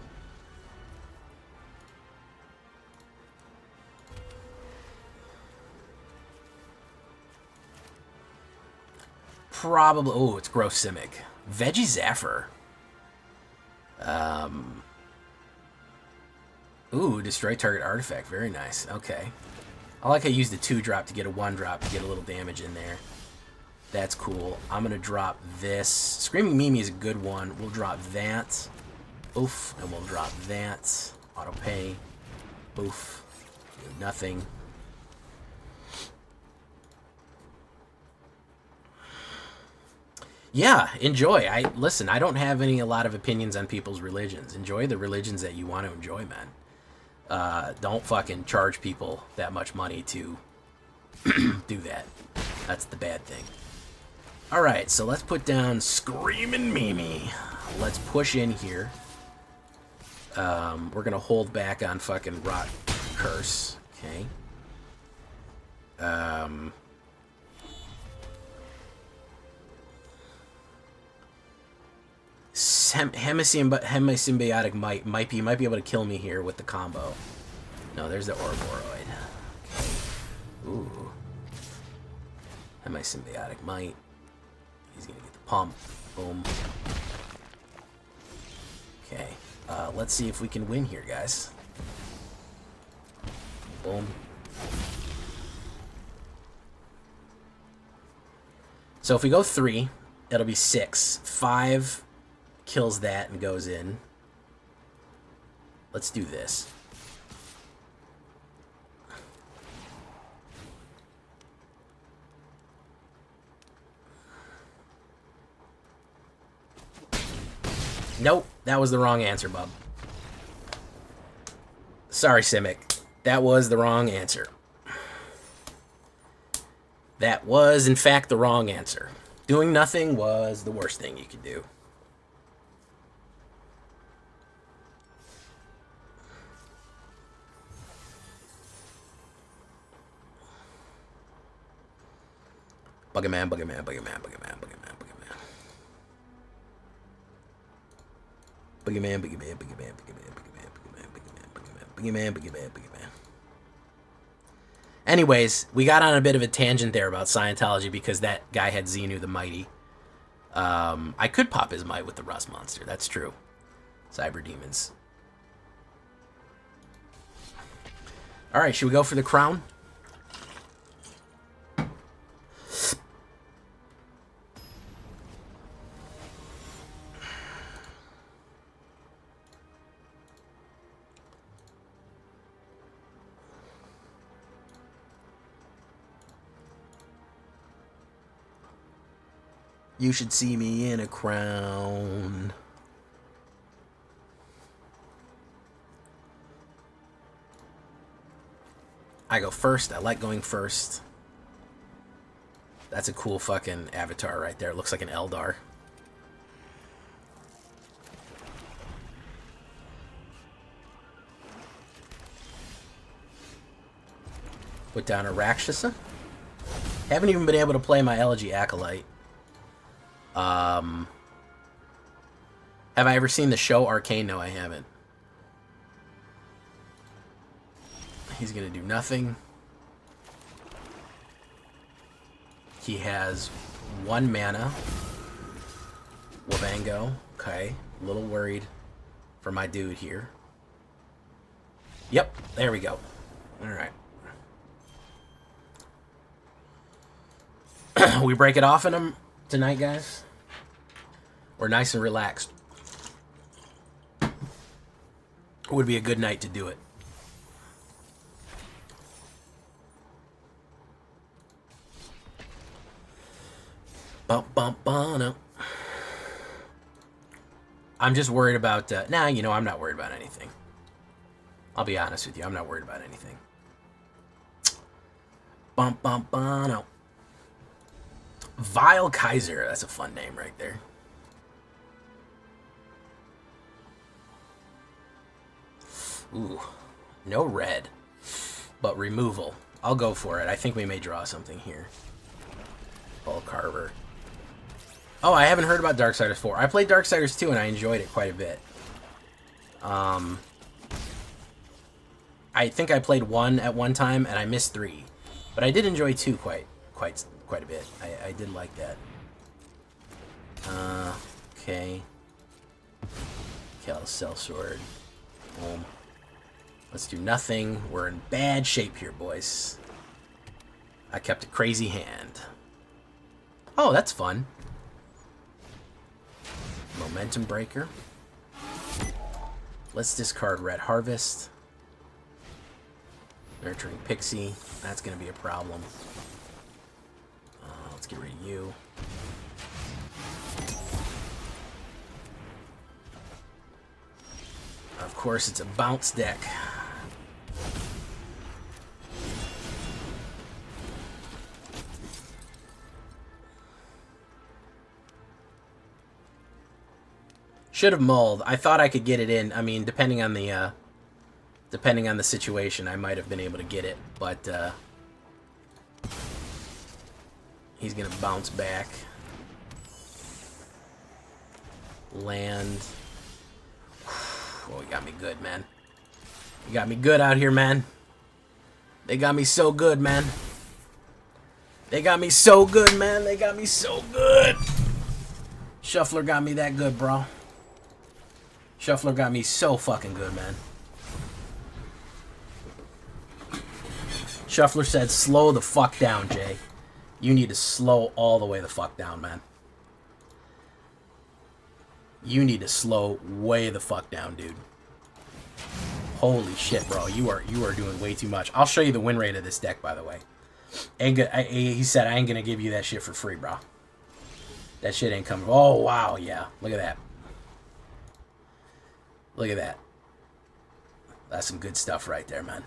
Probably. Oh, it's gross Simic. Veggie Zephyr. Ooh, destroy target artifact. Very nice. Okay. I like I used the 2-drop to get a 1-drop to get a little damage in there. That's cool. I'm going to drop this. Screaming Mimi is a good one. We'll drop that. Oof. And we'll drop that. Auto pay. Oof. Do nothing. Yeah, enjoy. Listen, I don't have a lot of opinions on people's religions. Enjoy the religions that you want to enjoy, man. Don't fucking charge people that much money to do that. That's the bad thing. Alright, so let's put down Screaming Mimi. Let's push in here. We're gonna hold back on fucking Rot Curse. Okay. Hemisymbiotic might be able to kill me here with the combo. No, there's the Ouroboros. Okay. Ooh. Hemisymbiotic might. He's gonna get the pump. Boom. Okay. Let's see if we can win here, guys. Boom. So if we go 3, it'll be 6. 5 kills that and goes in. Let's do this. Nope, that was the wrong answer, bub. Sorry, Simic. That was the wrong answer. That was, in fact, the wrong answer. Doing nothing was the worst thing you could do. Buggerman, Buggerman, Buggerman, Buggerman, Buggerman, Buggerman. Buggerman, Buggerman, Buggerman, Buggerman, Buggerman, Buggerman, Buggerman, Buggerman, Buggerman. Anyways, we got on a bit of a tangent there about Scientology because that guy had Xenu the Mighty. I could pop his might with the Rust Monster. That's true. Cyber Demons. Alright, should we go for the crown? You should see me in a crown. I go first. I like going first. That's a cool fucking avatar right there. It looks like an Eldar. Put down a Rakshasa. Haven't even been able to play my Elegy Acolyte. Have I ever seen the show Arcane? No, I haven't. He's gonna do nothing. He has 1 mana. Wabango. Okay. A little worried for my dude here. Yep, there we go. Alright. We break it off in them tonight, guys? We're nice and relaxed. It would be a good night to do it. Bump, bump, no. I'm just worried about... nah, you know, I'm not worried about anything. I'll be honest with you. I'm not worried about anything. Bump, bump, no. Vile Kaiser. That's a fun name right there. Ooh. No red. But removal. I'll go for it. I think we may draw something here. Ball Carver. Oh, I haven't heard about Darksiders 4. I played Darksiders 2 and I enjoyed it quite a bit. I think I played 1 at one time and I missed 3. But I did enjoy 2 quite a bit. I did like that. Okay. Cal Sellsword. Boom. Let's do nothing. We're in bad shape here, boys. I kept a crazy hand. Oh, that's fun. Momentum Breaker. Let's discard Red Harvest. Nurturing Pixie. That's going to be a problem. Let's get rid of you. Of course, it's a bounce deck. Should have mulled. I thought I could get it in. I mean, depending on the situation, I might have been able to get it, but he's gonna bounce back. Land. Oh, you got me good, man. You got me good out here, man. They got me so good, man. They got me so good, man. They got me so good. Shuffler got me that good, bro. Shuffler got me so fucking good, man. Shuffler said, slow the fuck down, Jay. You need to slow all the way the fuck down, man. You need to slow way the fuck down, dude. Holy shit, bro. You are doing way too much. I'll show you the win rate of this deck, by the way. He said, I ain't gonna give you that shit for free, bro. That shit ain't coming. Oh, wow, yeah. Look at that. Look at that. That's some good stuff right there, man.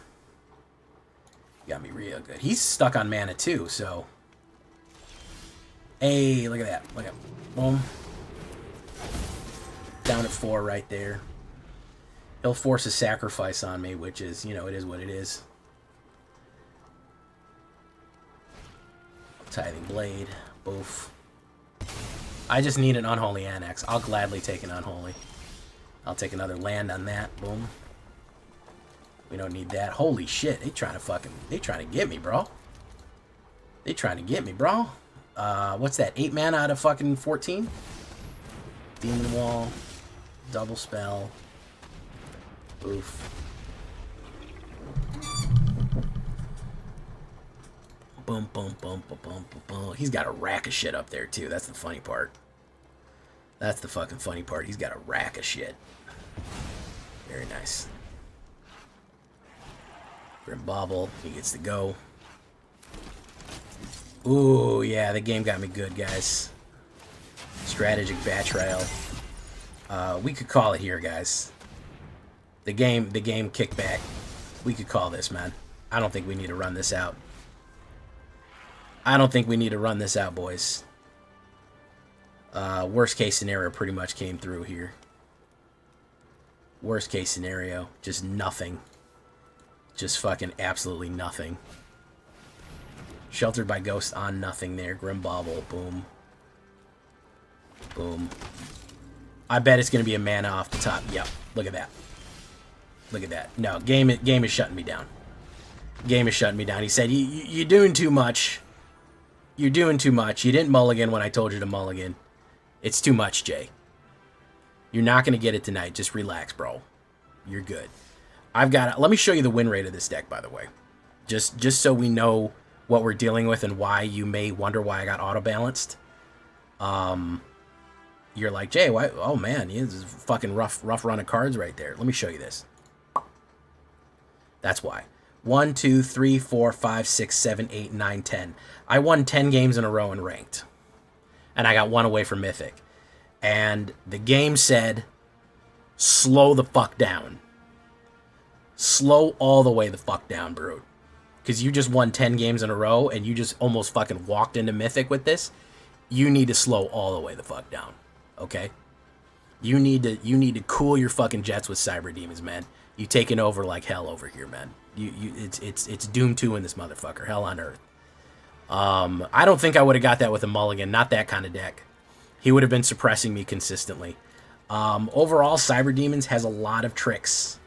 Got me real good. He's stuck on mana too, so. Hey, look at that. Look at boom. Down at 4 right there. He'll force a sacrifice on me, which is, you know, it is what it is. Tithing Blade. Boof. I just need an Unholy Annex. I'll gladly take an Unholy. I'll take another land on that. Boom. We don't need that. Holy shit. They trying to get me, bro. They trying to get me, bro. What's that? 8 mana out of fucking 14? Demon Wall. Double spell. Oof. Boom, boom, boom, boom, boom, boom, boom. He's got a rack of shit up there, too. That's the funny part. That's the fucking funny part. He's got a rack of shit. Very nice. Grim Bobble. He gets to go. Ooh, yeah. The game got me good, guys. Strategic Batch Rail. We could call it here, guys. The game kicked back. We could call this, man. I don't think we need to run this out. I don't think we need to run this out, boys. Worst case scenario pretty much came through here. Worst case scenario, just nothing. Just fucking absolutely nothing. Sheltered by Ghost on nothing there. Grim Bobble, boom. Boom. I bet it's going to be a mana off the top. Yep, look at that. Look at that. No, game is shutting me down. Game is shutting me down. He said, you're doing too much. You're doing too much. You didn't mulligan when I told you to mulligan. It's too much, Jay. You're not going to get it tonight. Just relax, bro. You're good. Let me show you the win rate of this deck, by the way. Just so we know what we're dealing with and why you may wonder why I got auto-balanced. You're like, Jay, why? Oh, man, this is a fucking rough run of cards right there. Let me show you this. That's why. 1, 2, 3, 4, 5, 6, 7, 8, 9, 10. I won 10 games in a row in ranked. And I got 1 away from Mythic. And the game said, slow the fuck down. Slow all the way the fuck down, Brute. Because you just won 10 games in a row and you just almost fucking walked into Mythic with this. You need to slow all the way the fuck down. Okay? You need to cool your fucking jets with Cyber Demons, man. You taking over like hell over here, man. It's Doom 2 in this motherfucker. Hell on earth. I don't think I would have got that with a mulligan. Not that kind of deck. He would have been suppressing me consistently. Overall, Cyber Demons has a lot of tricks.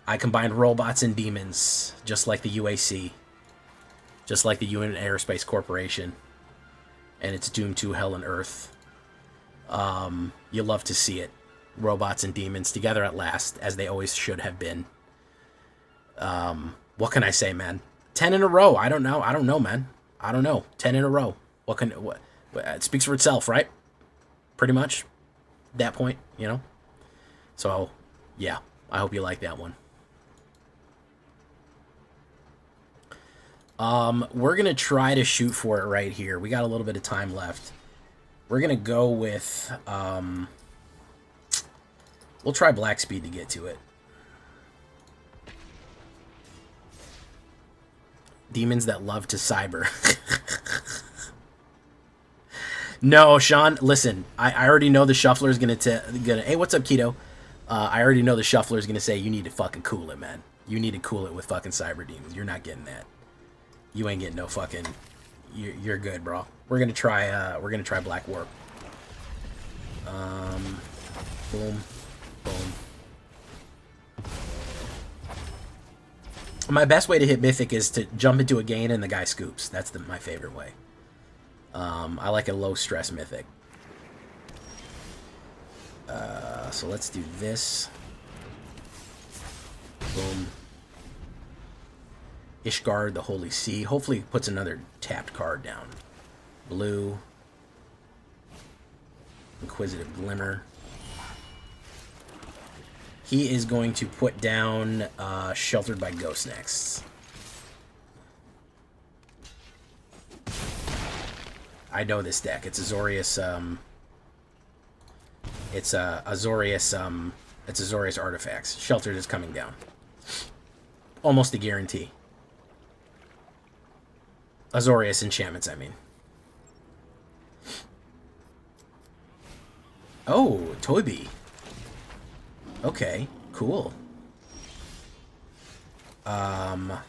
I combined robots and demons, just like the UAC. Just like the UN Aerospace Corporation. And it's Doom 2 Hell on Earth. You love to see it. Robots and demons together at last, as they always should have been. What can I say, man? 10 in a row. I don't know, man. I don't know. 10 in a row. What? It speaks for itself, right? Pretty much. That point, you know? So, yeah. I hope you like that one. We're going to try to shoot for it right here. We got a little bit of time left. We're going to go with... we'll try Black Speed to get to it. Demons that love to cyber. No, Sean, listen. I already know the shuffler is gonna hey, what's up, Keto? I already know the shuffler is gonna say you need to fucking cool it, man. You need to cool it with fucking Cyber Demons. You're not getting that. You ain't getting no fucking... You're good, bro. We're gonna try Black Warp. Boom. Boom. My best way to hit Mythic is to jump into a gain and the guy scoops. That's my favorite way. I like a low-stress Mythic. So let's do this. Boom. Ishgard, the Holy Sea. Hopefully it puts another tapped card down. Blue. Inquisitive Glimmer. He is going to put down Sheltered by Ghost next. I know this deck. It's Azorius. It's Azorius Artifacts. Sheltered is coming down. Almost a guarantee. Azorius enchantments, I mean. Oh, Toby. Okay, cool. Let's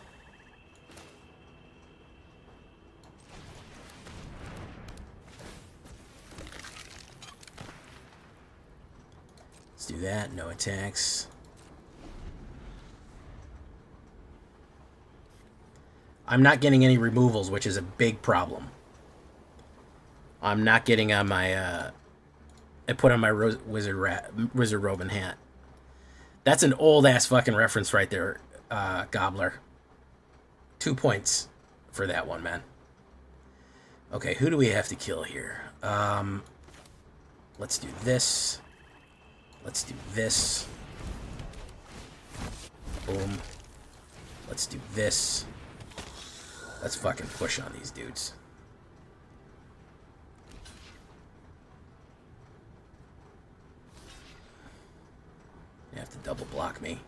do that. No attacks. I'm not getting any removals, which is a big problem. I'm not getting on my, I put on my wizard robe and hat. That's an old-ass fucking reference right there, Gobbler. 2 points for that one, man. Okay, who do we have to kill here? Let's do this. Let's do this. Boom. Let's do this. Let's fucking push on these dudes. You have to double block me.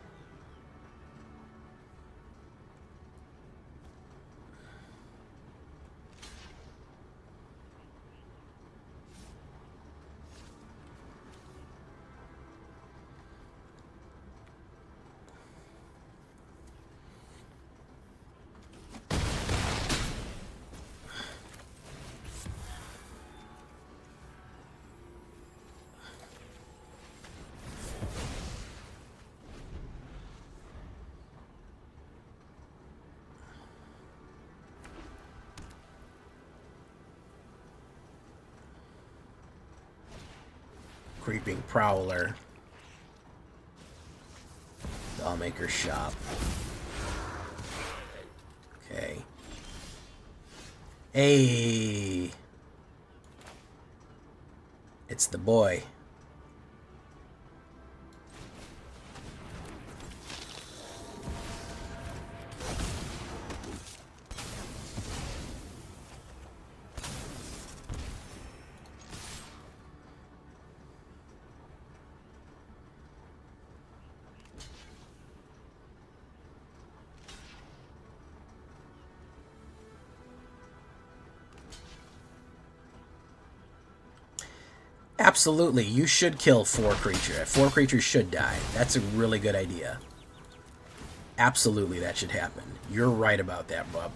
Creeping Prowler. Lawmaker's shop. Okay. Hey! It's the boy. Absolutely, you should kill 4 creatures. 4 creatures should die. That's a really good idea. Absolutely, that should happen. You're right about that, bub.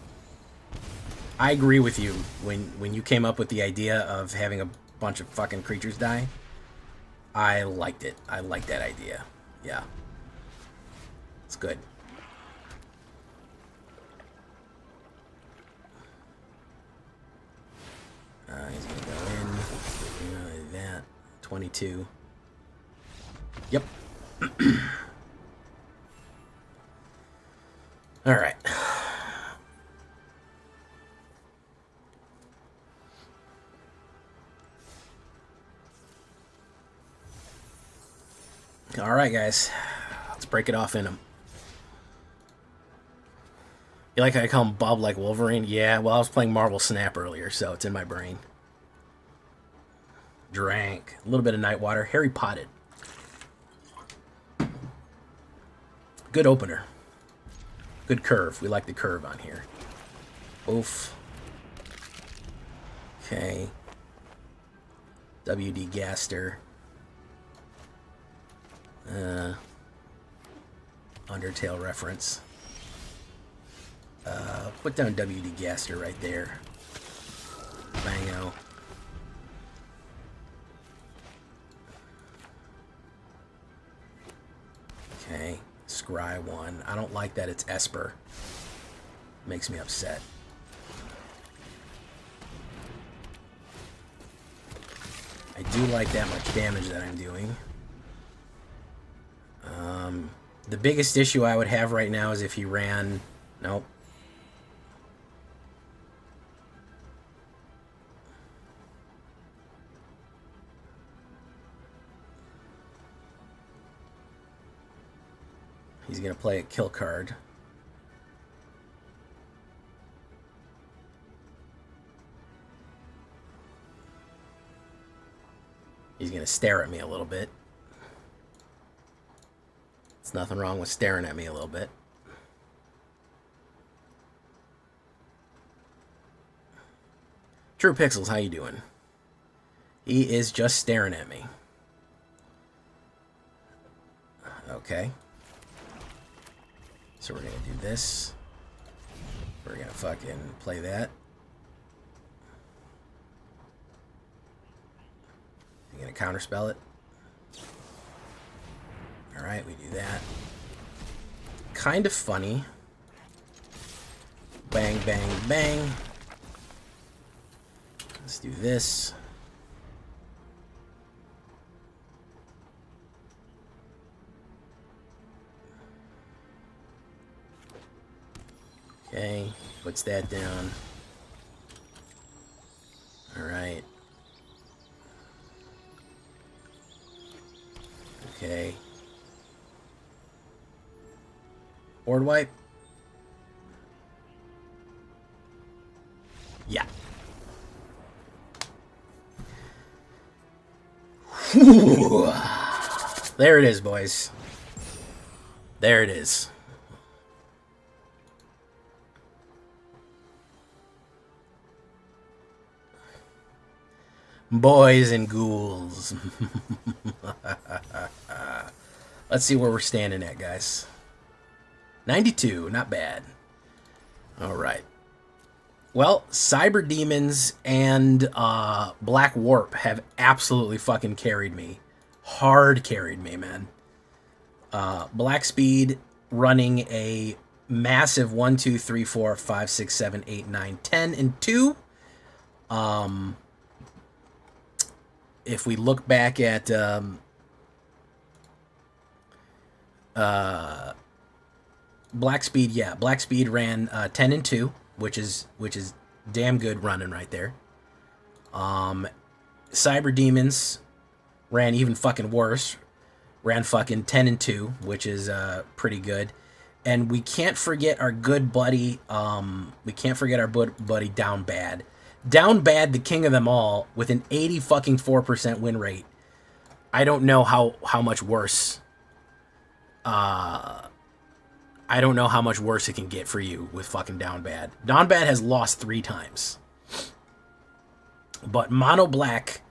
I agree with you. When you came up with the idea of having a bunch of fucking creatures die, I liked it. I liked that idea. Yeah. It's good. He's gonna go in. That 22. Yep. All right. All right, guys. Let's break it off in them. You like how I call him Bob like Wolverine? Yeah, well, I was playing Marvel Snap earlier, so it's in my brain. Drank. A little bit of Nightwater. Harry Potted. Good opener. Good curve. We like the curve on here. Oof. Okay. WD Gaster. Undertale reference. Put down WD Gaster right there. Bango. Okay, Scry 1. I don't like that it's Esper. Makes me upset. I do like that much damage that I'm doing. The biggest issue I would have right now is if he ran... Nope. He's going to play a kill card. He's going to stare at me a little bit. There's nothing wrong with staring at me a little bit. True Pixels, how you doing? He is just staring at me. Okay. So we're going to do this. We're going to fucking play that. You're going to counterspell it. Alright, we do that. Kind of funny. Bang, bang, bang. Let's do this. Okay, puts that down. Alright. Okay. Board wipe? Yeah. Whew. There it is, boys. There it is. Boys and ghouls. Let's see where we're standing at, guys. 92, not bad. All right. Well, Cyber Demons and Black Warp have absolutely fucking carried me. Hard carried me, man. Black Speed running a massive 1, 2, 3, 4, 5, 6, 7, 8, 9, 10, and 2. If we look back at Black Speed, yeah. Black Speed ran 10 and 2, which is damn good running right there. Cyber Demons ran even fucking worse. Ran fucking 10 and 2, which is pretty good. And we can't forget our good buddy, Down Bad. Down Bad, the king of them all, with an 80% win rate. I don't know how much worse. I don't know how much worse it can get for you with fucking Down Bad. Down Bad has lost 3 times. But Mono Black,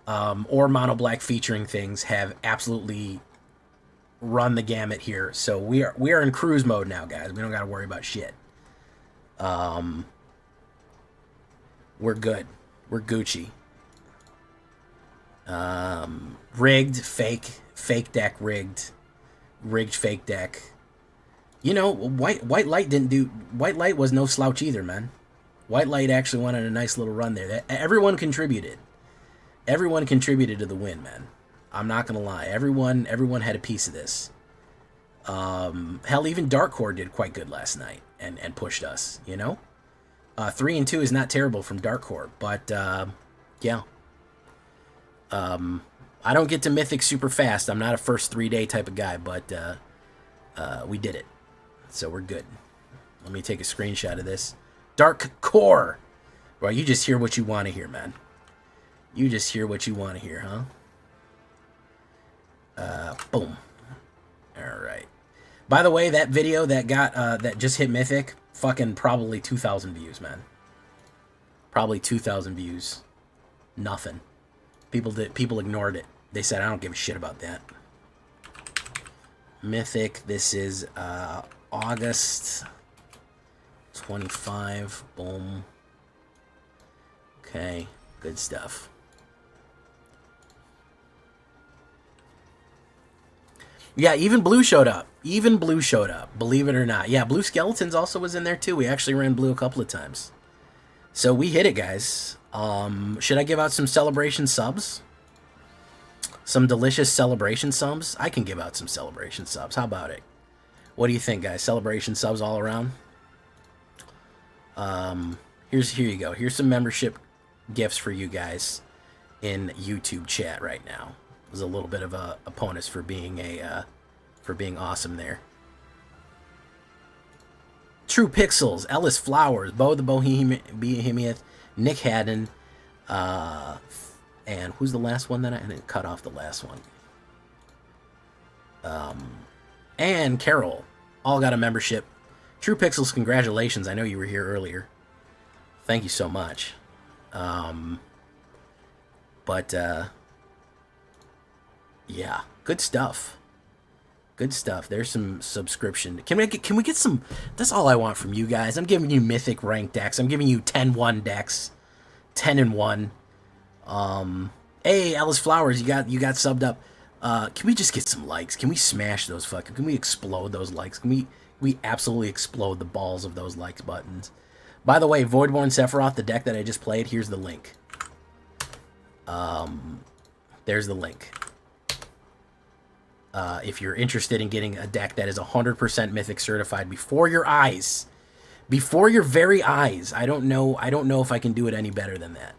or Mono Black featuring things have absolutely run the gamut here. So we are in cruise mode now, guys. We don't got to worry about shit. We're good. We're Gucci. Rigged, fake deck, rigged fake deck. You know, White Light was no slouch either, man. White Light actually went on a nice little run there. Everyone contributed. Everyone contributed to the win, man. I'm not gonna lie. Everyone had a piece of this. Hell, even Dark Core did quite good last night and pushed us. You know, 3 and 2 is not terrible from Dark Core, but yeah. I don't get to Mythic super fast. I'm not a first 3-day type of guy, but we did it, so we're good. Let me take a screenshot of this. Dark Core. Well, you just hear what you want to hear, man. You just hear what you want to hear, huh? Boom. All right. By the way, that video that got that just hit Mythic, fucking probably 2,000 views, man. Probably 2,000 views. Nothing. People ignored it. They said, I don't give a shit about that. Mythic. This is August 25. Boom. Okay. Good stuff. Yeah, even Blue showed up. Even Blue showed up, believe it or not. Yeah, Blue Skeletons also was in there too. We actually ran Blue a couple of times. So we hit it, guys. Should I give out some celebration subs? Some delicious celebration subs? I can give out some celebration subs. How about it? What do you think, guys? Celebration subs all around? Here you go. Here's some membership gifts for you guys in YouTube chat right now. Was a little bit of a bonus for being awesome there. True Pixels, Ellis Flowers, Bo the Bohemian, Nick Haddon, and who's the last one that I didn't cut off the last one? And Karl all got a membership. True Pixels, congratulations! I know you were here earlier. Thank you so much. Yeah, good stuff. Good stuff. There's some subscription. Can we get some? That's all I want from you guys. I'm giving you Mythic ranked decks. I'm giving you 10-1 decks, 10 and 1. Hey, Alice Flowers, you got subbed up. Can we just get some likes? Can we smash those fucking? Can we explode those likes? Can we absolutely explode the balls of those likes buttons? By the way, Voidborn Sephiroth, the deck that I just played. Here's the link. There's the link. If you're interested in getting a deck that is 100% Mythic certified before your eyes, before your very eyes, I don't know if I can do it any better than that.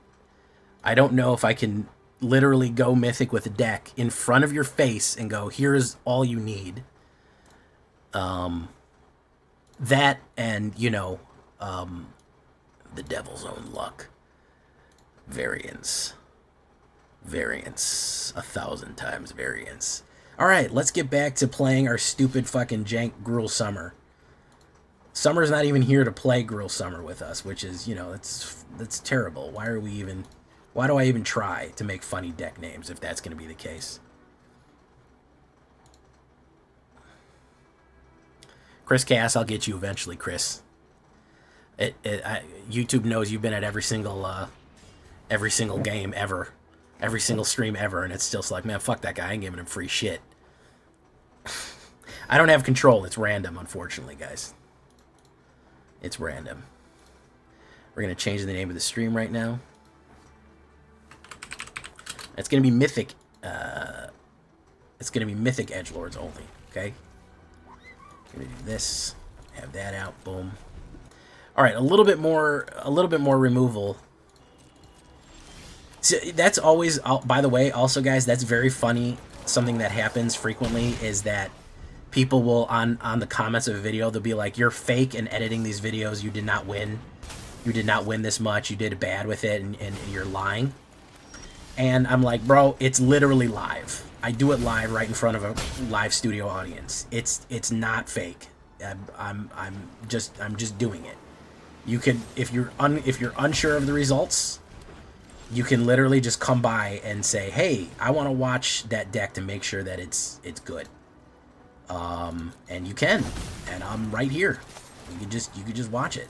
I don't know if I can literally go Mythic with a deck in front of your face and go, here's all you need. That and, you know, the Devil's Own Luck. Variance. 1,000 times variance. Alright, let's get back to playing our stupid fucking jank Gruul Summer. Summer's not even here to play Gruul Summer with us, which is, you know, that's terrible. Why do I even try to make funny deck names if that's going to be the case? Chris Cass, I'll get you eventually, Chris. YouTube knows you've been at every single game ever. Every single stream ever, and it's still like, man, fuck that guy. I ain't giving him free shit. I don't have control. It's random, unfortunately, guys. It's random. We're going to change the name of the stream right now. It's going to be Mythic. It's going to be Mythic Edgelords only, okay? Gonna do this. Have that out. Boom. All right, a little bit more removal. So that's always, by the way, also guys, that's very funny. Something that happens frequently is that people will, on the comments of a video, they'll be like, you're fake and editing these videos. You did not win. You did not win this much. You did bad with it, and you're lying. And I'm like, bro, it's literally live. I do it live right in front of a live studio audience. It's not fake. I'm just doing it. You can, if you're unsure of the results, you can literally just come by and say, hey, I want to watch that deck to make sure that it's good. And you can, and I'm right here. You could just watch it.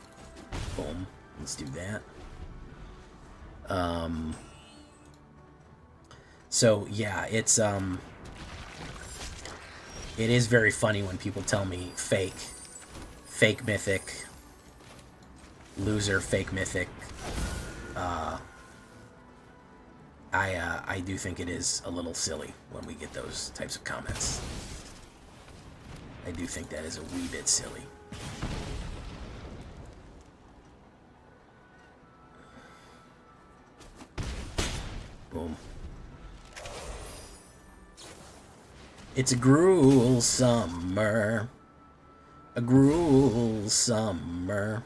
Boom. Let's do that. So yeah, it is very funny when people tell me fake mythic, loser, fake mythic. I do think it is a little silly when we get those types of comments. I do think that is a wee bit silly. Boom. It's a gruel summer. A gruel summer.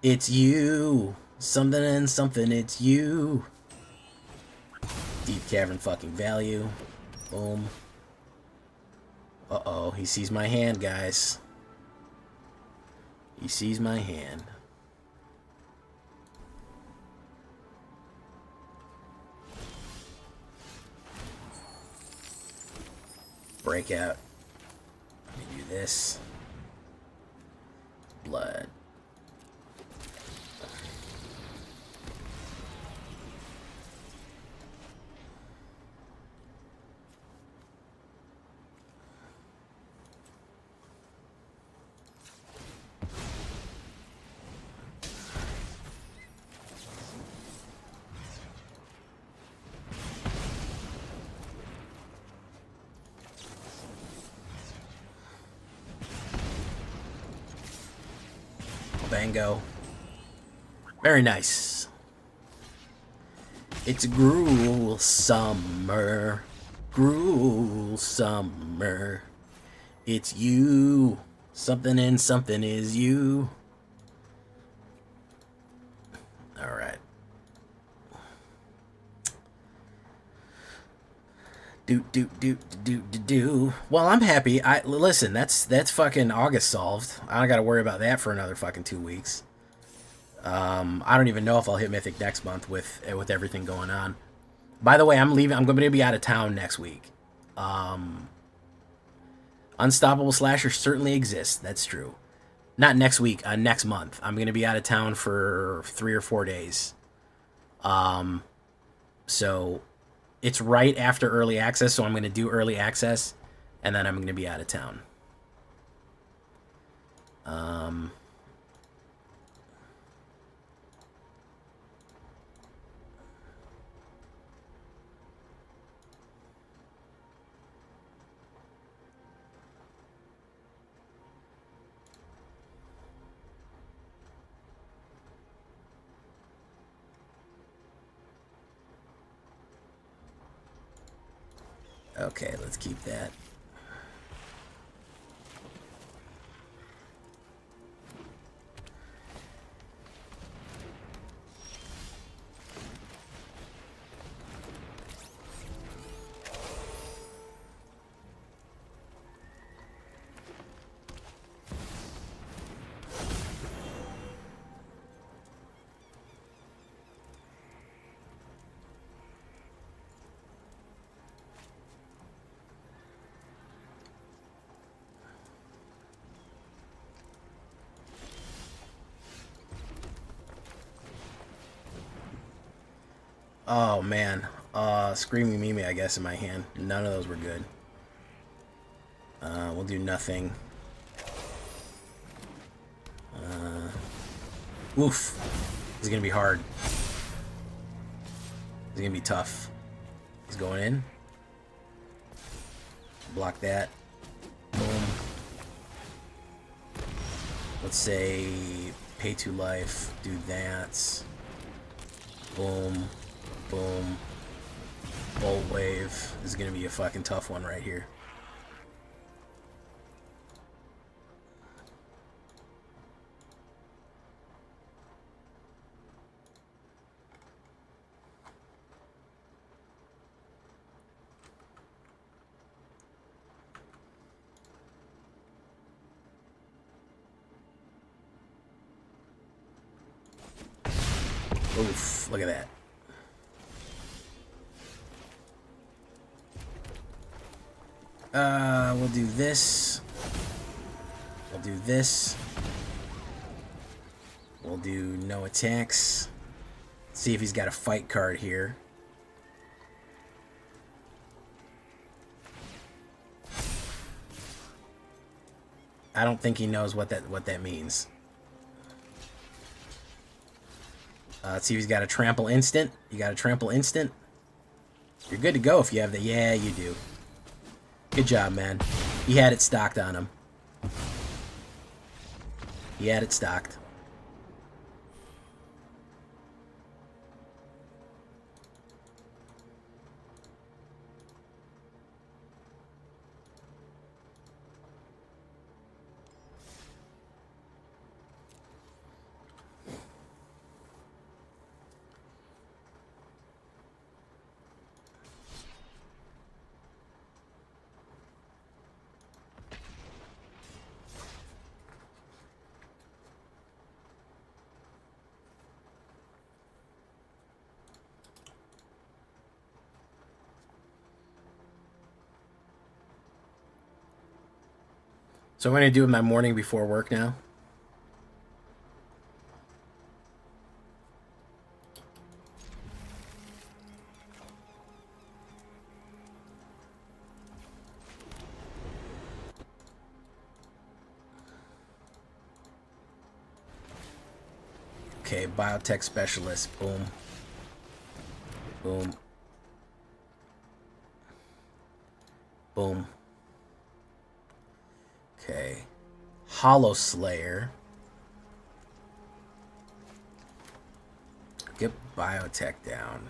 It's you. Something and something, it's you. Deep cavern fucking value. Boom. Uh-oh, he sees my hand, guys. He sees my hand. Breakout. Let me do this. Blood. Bango. Very nice. It's gruel summer. Gruel summer. It's you. Something and something is you. Alright. Do. Well, I'm happy. Listen, that's fucking August solved. I don't got to worry about that for another fucking 2 weeks. I don't even know if I'll hit Mythic next month with everything going on. By the way, I'm leaving. I'm going to be out of town next week. Unstoppable Slasher certainly exists. That's true. Not next week. Next month. I'm going to be out of town for 3 or 4 days. So it's right after early access, so I'm going to do early access, and then I'm going to be out of town. Okay, let's keep that. Oh, man. Screaming Mimi, I guess, in my hand. None of those were good. We'll do nothing. Oof. This is going to be hard. This is going to be tough. He's going in. Block that. Boom. Let's say pay to life, do that. Boom, boom. Bolt wave. This is gonna be a fucking tough one right here. Oof, look at that. We'll do this. We'll do this. We'll do no attacks. See if he's got a fight card here. I don't think he knows what that means. Let's see if he's got a trample instant. You got a trample instant? You're good to go if you have the... Yeah, you do. Good job, man. He had it stocked on him. He had it stocked. So I'm going to do my morning before work now. Okay, biotech specialist. Boom. Boom. Boom. Okay. Hollow Slayer. Get biotech down.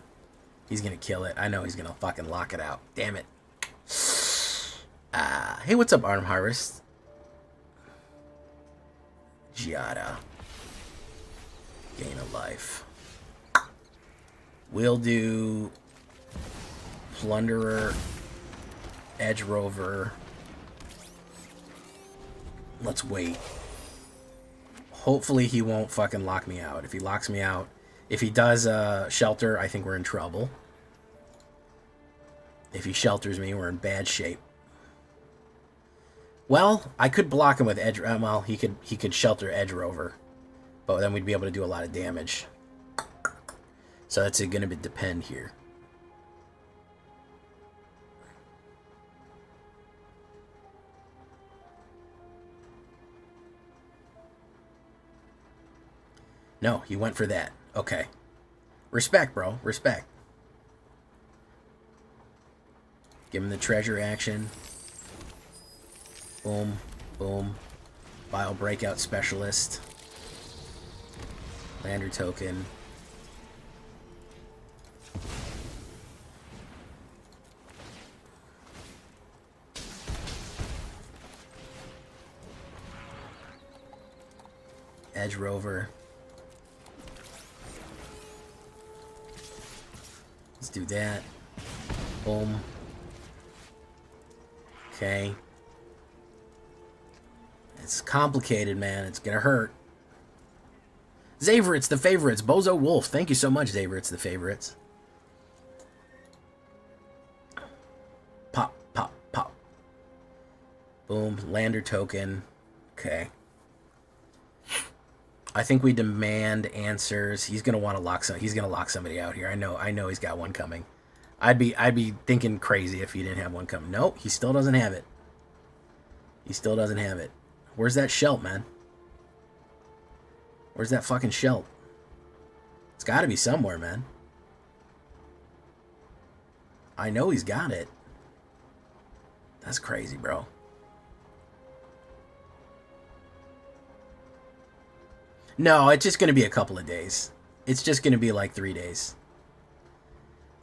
He's gonna kill it. I know he's gonna fucking lock it out. Damn it. Hey, what's up, Arm Harvest? Giada. Gain a life. We'll do Plunderer, Edge Rover. Let's wait. Hopefully he won't fucking lock me out. If he locks me out, if he does shelter, I think we're in trouble. If he shelters me, we're in bad shape. Well, I could block him with Edge. Well, he could shelter Edge Rover, but then we'd be able to do a lot of damage. So that's going to depend here. No, he went for that. Okay. Respect, bro. Respect. Give him the treasure action. Boom. Boom. Bio breakout specialist. Lander token. Edge Rover. Let's do that. Boom. Okay. It's complicated, man. It's gonna hurt. Xaver, it's the favorites. Bozo Wolf. Thank you so much, Xaver. It's the favorites. Pop, pop, pop. Boom. Lander token. Okay. I think we demand answers. He's gonna want to lock some. He's gonna lock somebody out here. I know he's got one coming. I'd be thinking crazy if he didn't have one coming. Nope, he still doesn't have it. He still doesn't have it. Where's that shelt, man? Where's that fucking shelt? It's got to be somewhere, man. I know he's got it. That's crazy, bro. No, it's just going to be a couple of days. It's just going to be like 3 days.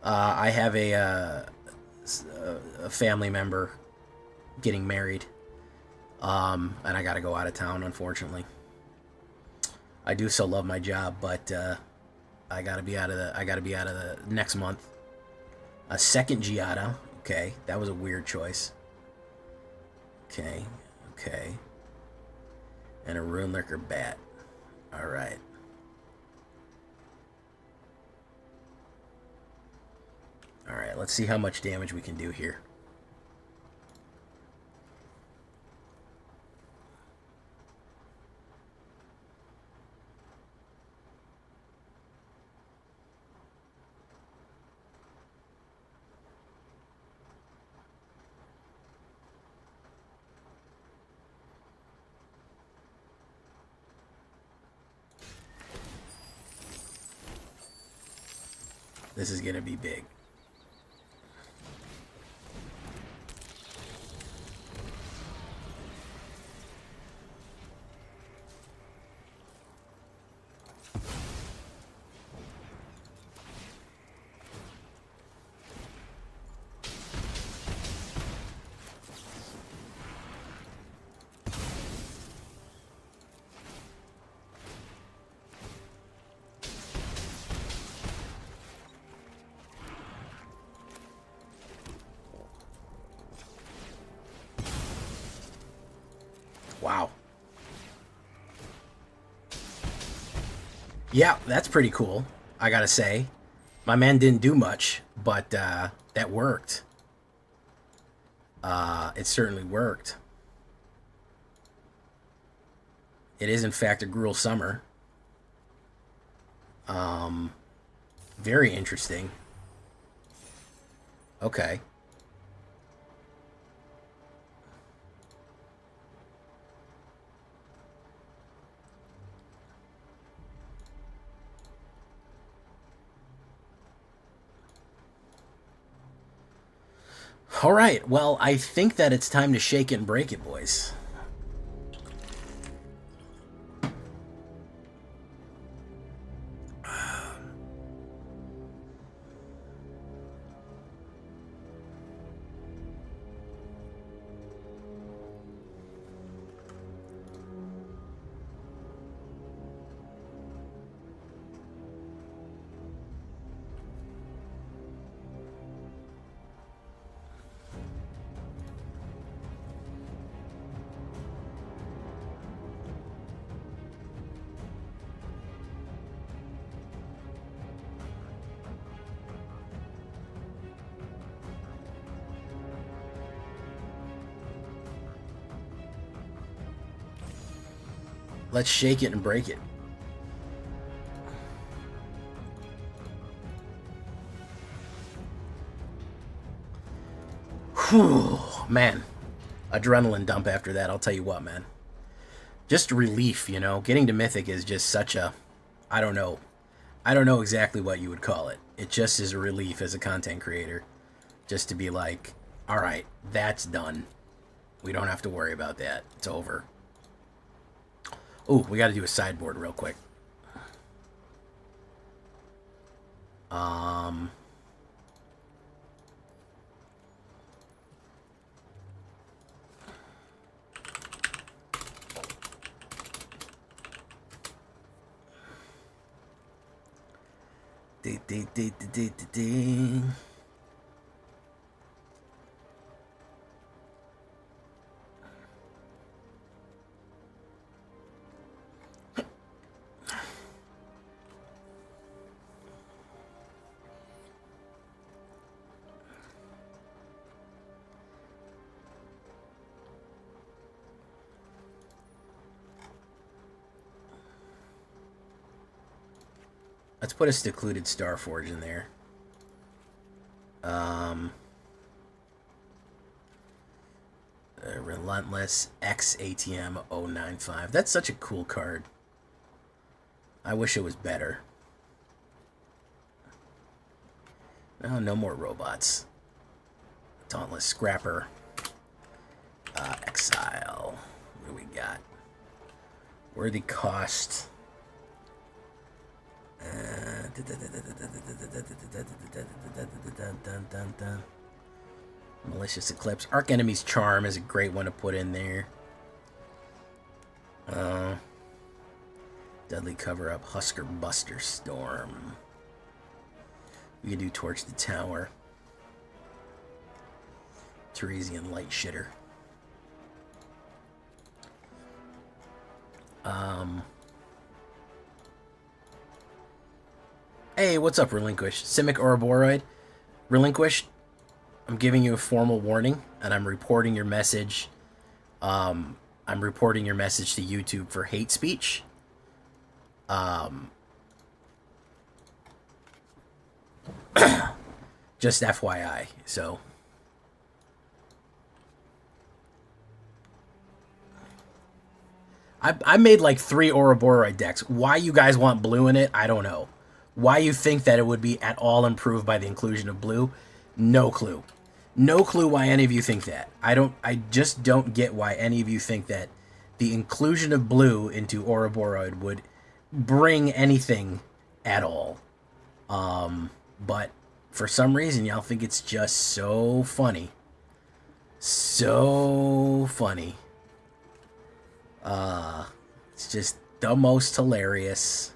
I have a family member getting married, and I got to go out of town, unfortunately. I do so love my job, but I got to be out of the next month. A second Giada. Okay, that was a weird choice. Okay. And a Rune Lurker bat. All right. All right, let's see how much damage we can do here. This is going to be big. Wow. Yeah, that's pretty cool, I gotta say. My man didn't do much, but that worked. It certainly worked. It is, in fact, a Gruul Summer. Very interesting. Okay. All right, well, I think that it's time to shake it and break it, boys. Let's shake it and break it. Whew, man. Adrenaline dump after that, I'll tell you what, man. Just relief, you know? Getting to Mythic is just such a... I don't know. I don't know exactly what you would call it. It just is a relief as a content creator. Just to be like, alright, that's done. We don't have to worry about that. It's over. Oh, we got to do a sideboard real quick. Ding. Let's put a Secluded Starforge in there. Relentless X ATM 095. That's such a cool card. I wish it was better. Oh, no more robots. Dauntless Scrapper. Exile. What do we got? Worthy Cost. Malicious Eclipse. Arc Enemy's Charm is a great one to put in there. Deadly Cover-Up. Husker Buster Storm. We can do Torch the Tower. Teresian Light Shitter. Hey, what's up, Relinquish? Simic Ouroboros. Relinquish, I'm giving you a formal warning, and I'm reporting your message. I'm reporting your message to YouTube for hate speech. Just FYI, so. I made like 3 Ouroboros decks. Why you guys want blue in it, I don't know. Why you think that it would be at all improved by the inclusion of blue, no clue. No clue why any of you think that. I just don't get why any of you think that the inclusion of blue into Ouroboros would bring anything at all. But for some reason, y'all think it's just so funny. So funny. It's just the most hilarious.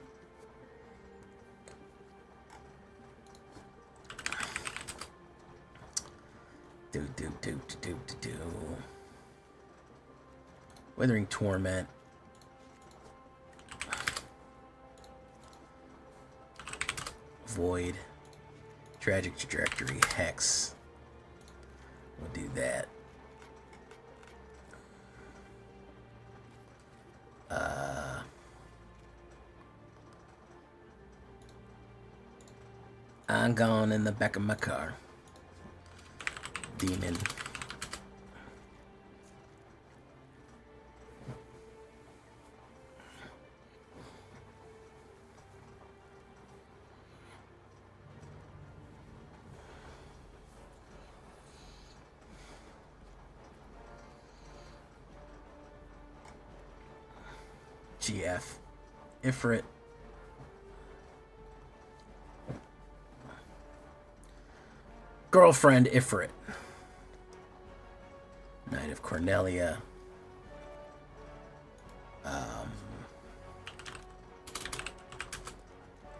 Withering Torment. Void. Tragic Trajectory. Hex. We'll do that. I'm gone in the back of my car. Demon. GF. Ifrit. Girlfriend Ifrit. Knight of Cornelia.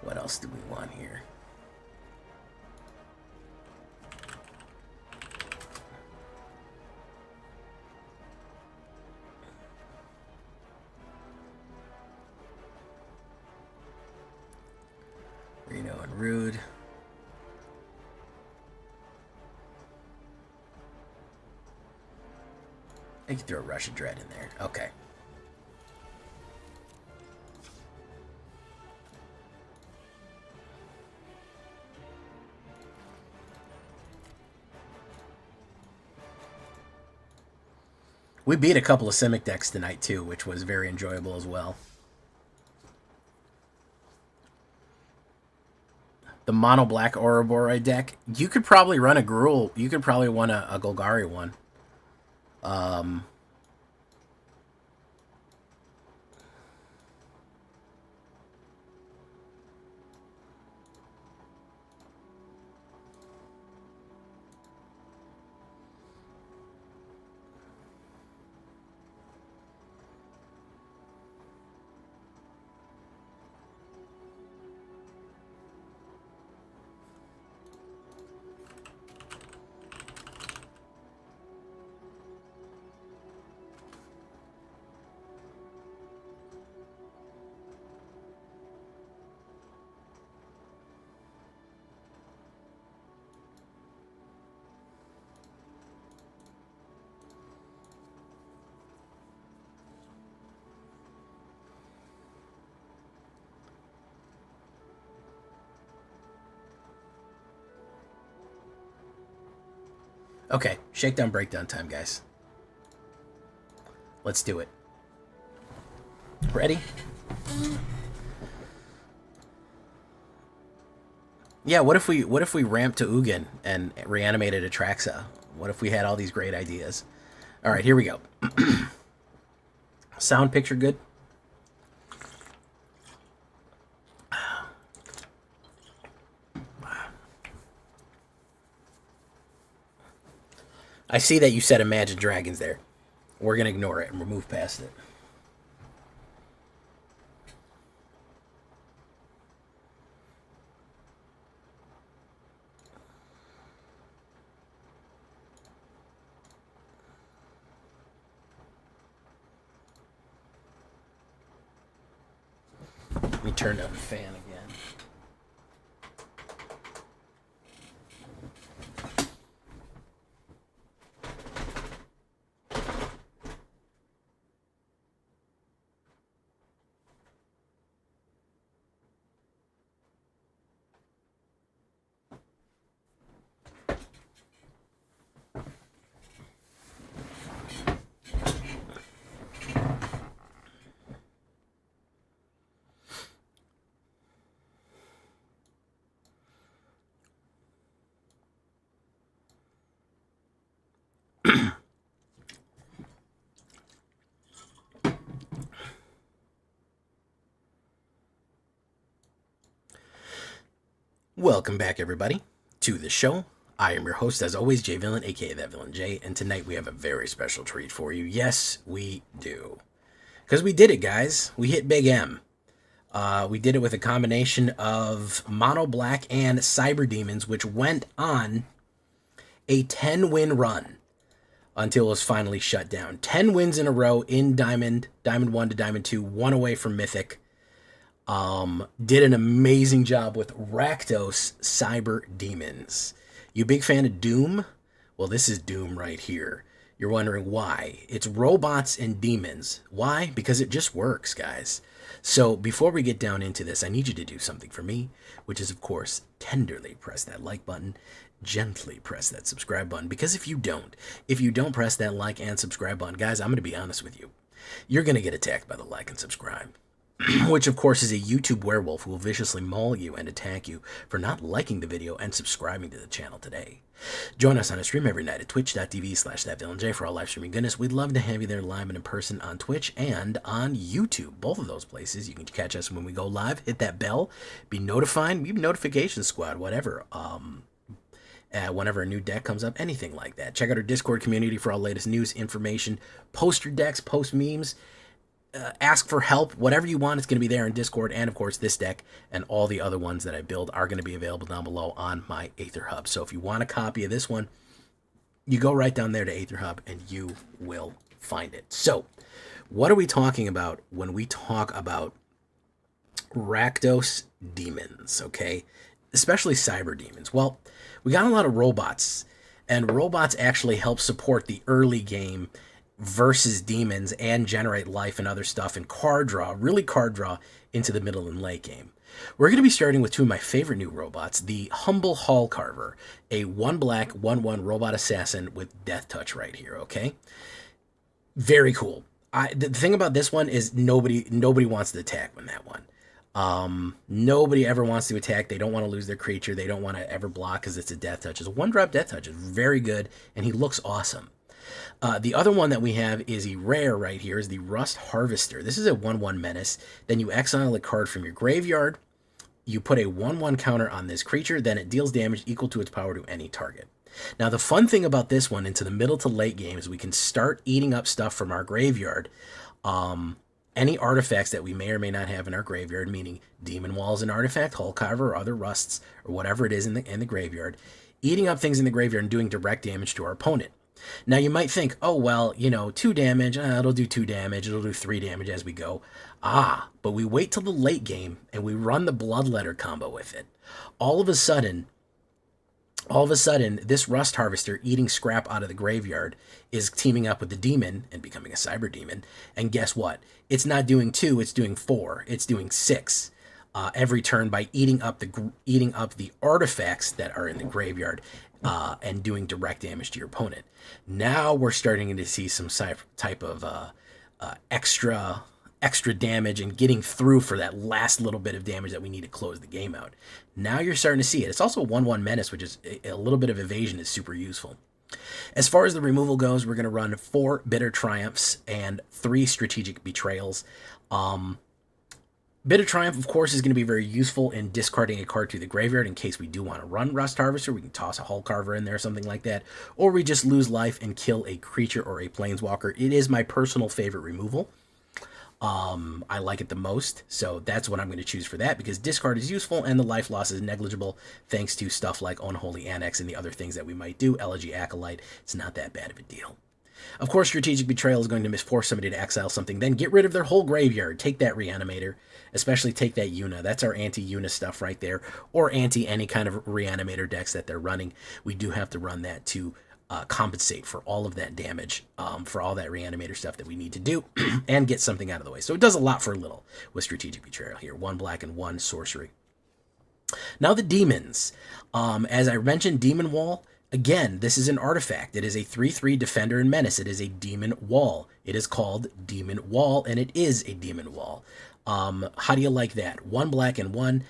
What else do we want here? Reno and Rude. I can throw Russian Dread in there. Okay. We beat a couple of Simic decks tonight, too, which was very enjoyable as well. The mono black Ouroboros deck. You could probably run a Gruul. You could probably run a Golgari one. Okay, shakedown breakdown time, guys. Let's do it. Ready? Yeah, what if we ramped to Ugin and reanimated Atraxa? What if we had all these great ideas? All right, here we go. Sound picture good? I see that you said Imagine Dragons there. We're going to ignore it and we'll move past it. Let me turn down the fan again. Welcome back, everybody, to the show. I am your host, as always, Jay Villain, aka That Villain Jay, and tonight we have a very special treat for you. Yes, we do. Because we did it, guys. We hit Big M. We did it with a combination of Mono Black and Cyber Demons, which went on a 10-win run until it was finally shut down. 10 wins in a row in Diamond 1 to Diamond 2, 1 away from Mythic. Did an amazing job with Rakdos Cyber Demons. You big fan of Doom? Well, this is Doom right here. You're wondering why. It's robots and demons. Why? Because it just works, guys. So before we get down into this, I need you to do something for me, which is, of course, tenderly press that like button, gently press that subscribe button, because if you don't press that like and subscribe button, guys, I'm going to be honest with you. You're going to get attacked by the like and subscribe. Which, of course, is a YouTube werewolf who will viciously maul you and attack you for not liking the video and subscribing to the channel today. Join us on a stream every night at twitch.tv/thatvillainj for all live streaming goodness. We'd love to have you there live and in person on Twitch and on YouTube. Both of those places. You can catch us when we go live. Hit that bell. Be notified. Be notification squad, whatever. Whenever a new deck comes up, anything like that. Check out our Discord community for all latest news, information. Post your decks, post memes. Ask for help, whatever you want, it's going to be there in Discord, and of course this deck and all the other ones that I build are going to be available down below on my AetherHub. So if you want a copy of this one, you go right down there to AetherHub and you will find it. So what are we talking about when we talk about Rakdos Demons, okay? Especially Cyber Demons. Well, we got a lot of robots, and robots actually help support the early game versus demons and generate life and other stuff and card draw into the middle and late game. We're going to be starting with two of my favorite new robots, the Humble Hall Carver, a 1 black 1/1 robot assassin with death touch right here, okay? Very cool. The thing about this one is nobody wants to attack with that one. Nobody ever wants to attack. They don't want to lose their creature. They don't want to ever block because it's a death touch. It's a 1-drop death touch. It's very good, and he looks awesome. The other one that we have is a rare right here, is the Rust Harvester. This is a 1/1 menace. Then you exile a card from your graveyard. You put a 1/1 counter on this creature. Then it deals damage equal to its power to any target. Now, the fun thing about this one into the middle to late game is we can start eating up stuff from our graveyard. Any artifacts that we may or may not have in our graveyard, meaning Demon Walls and Artifact, Hull Carver, or other Rusts, or whatever it is in the graveyard. Eating up things in the graveyard and doing direct damage to our opponent. Now, you might think, oh, well, 2 damage, it'll do 2 damage, it'll do 3 damage as we go. But we wait till the late game, and we run the Bloodletter combo with it. All of a sudden, this Rust Harvester eating scrap out of the graveyard is teaming up with the demon and becoming a Cyber Demon. And guess what? It's not doing 2, it's doing 4, it's doing 6. Every turn by eating up the artifacts that are in the graveyard and doing direct damage to your opponent. Now we're starting to see some type of extra damage and getting through for that last little bit of damage that we need to close the game out. Now you're starting to see it. It's also a 1/1 menace, which is a little bit of evasion is super useful. As far as the removal goes, we're going to run 4 Bitter Triumphs and 3 Strategic Betrayals. Bit of Triumph, of course, is going to be very useful in discarding a card to the graveyard in case we do want to run Rust Harvester. We can toss a Hull Carver in there or something like that. Or we just lose life and kill a creature or a planeswalker. It is my personal favorite removal. I like it the most, so that's what I'm going to choose for that, because discard is useful and the life loss is negligible thanks to stuff like Unholy Annex and the other things that we might do. Elegy Acolyte, it's not that bad of a deal. Of course, Strategic Betrayal is going to force somebody to exile something, then get rid of their whole graveyard. Take that Reanimator, especially take that Yuna. That's our anti-Yuna stuff right there, or anti any kind of Reanimator decks that they're running. We do have to run that to compensate for all of that damage, for all that Reanimator stuff that we need to do, and get something out of the way. So it does a lot for little with Strategic Betrayal here. 1 black and 1 sorcery. Now the demons. As I mentioned, Demon Wall. Again, this is an artifact. It is a 3/3 Defender and Menace. It is a Demon Wall. It is called Demon Wall, and it is a Demon Wall. How do you like that? 1 black and 1.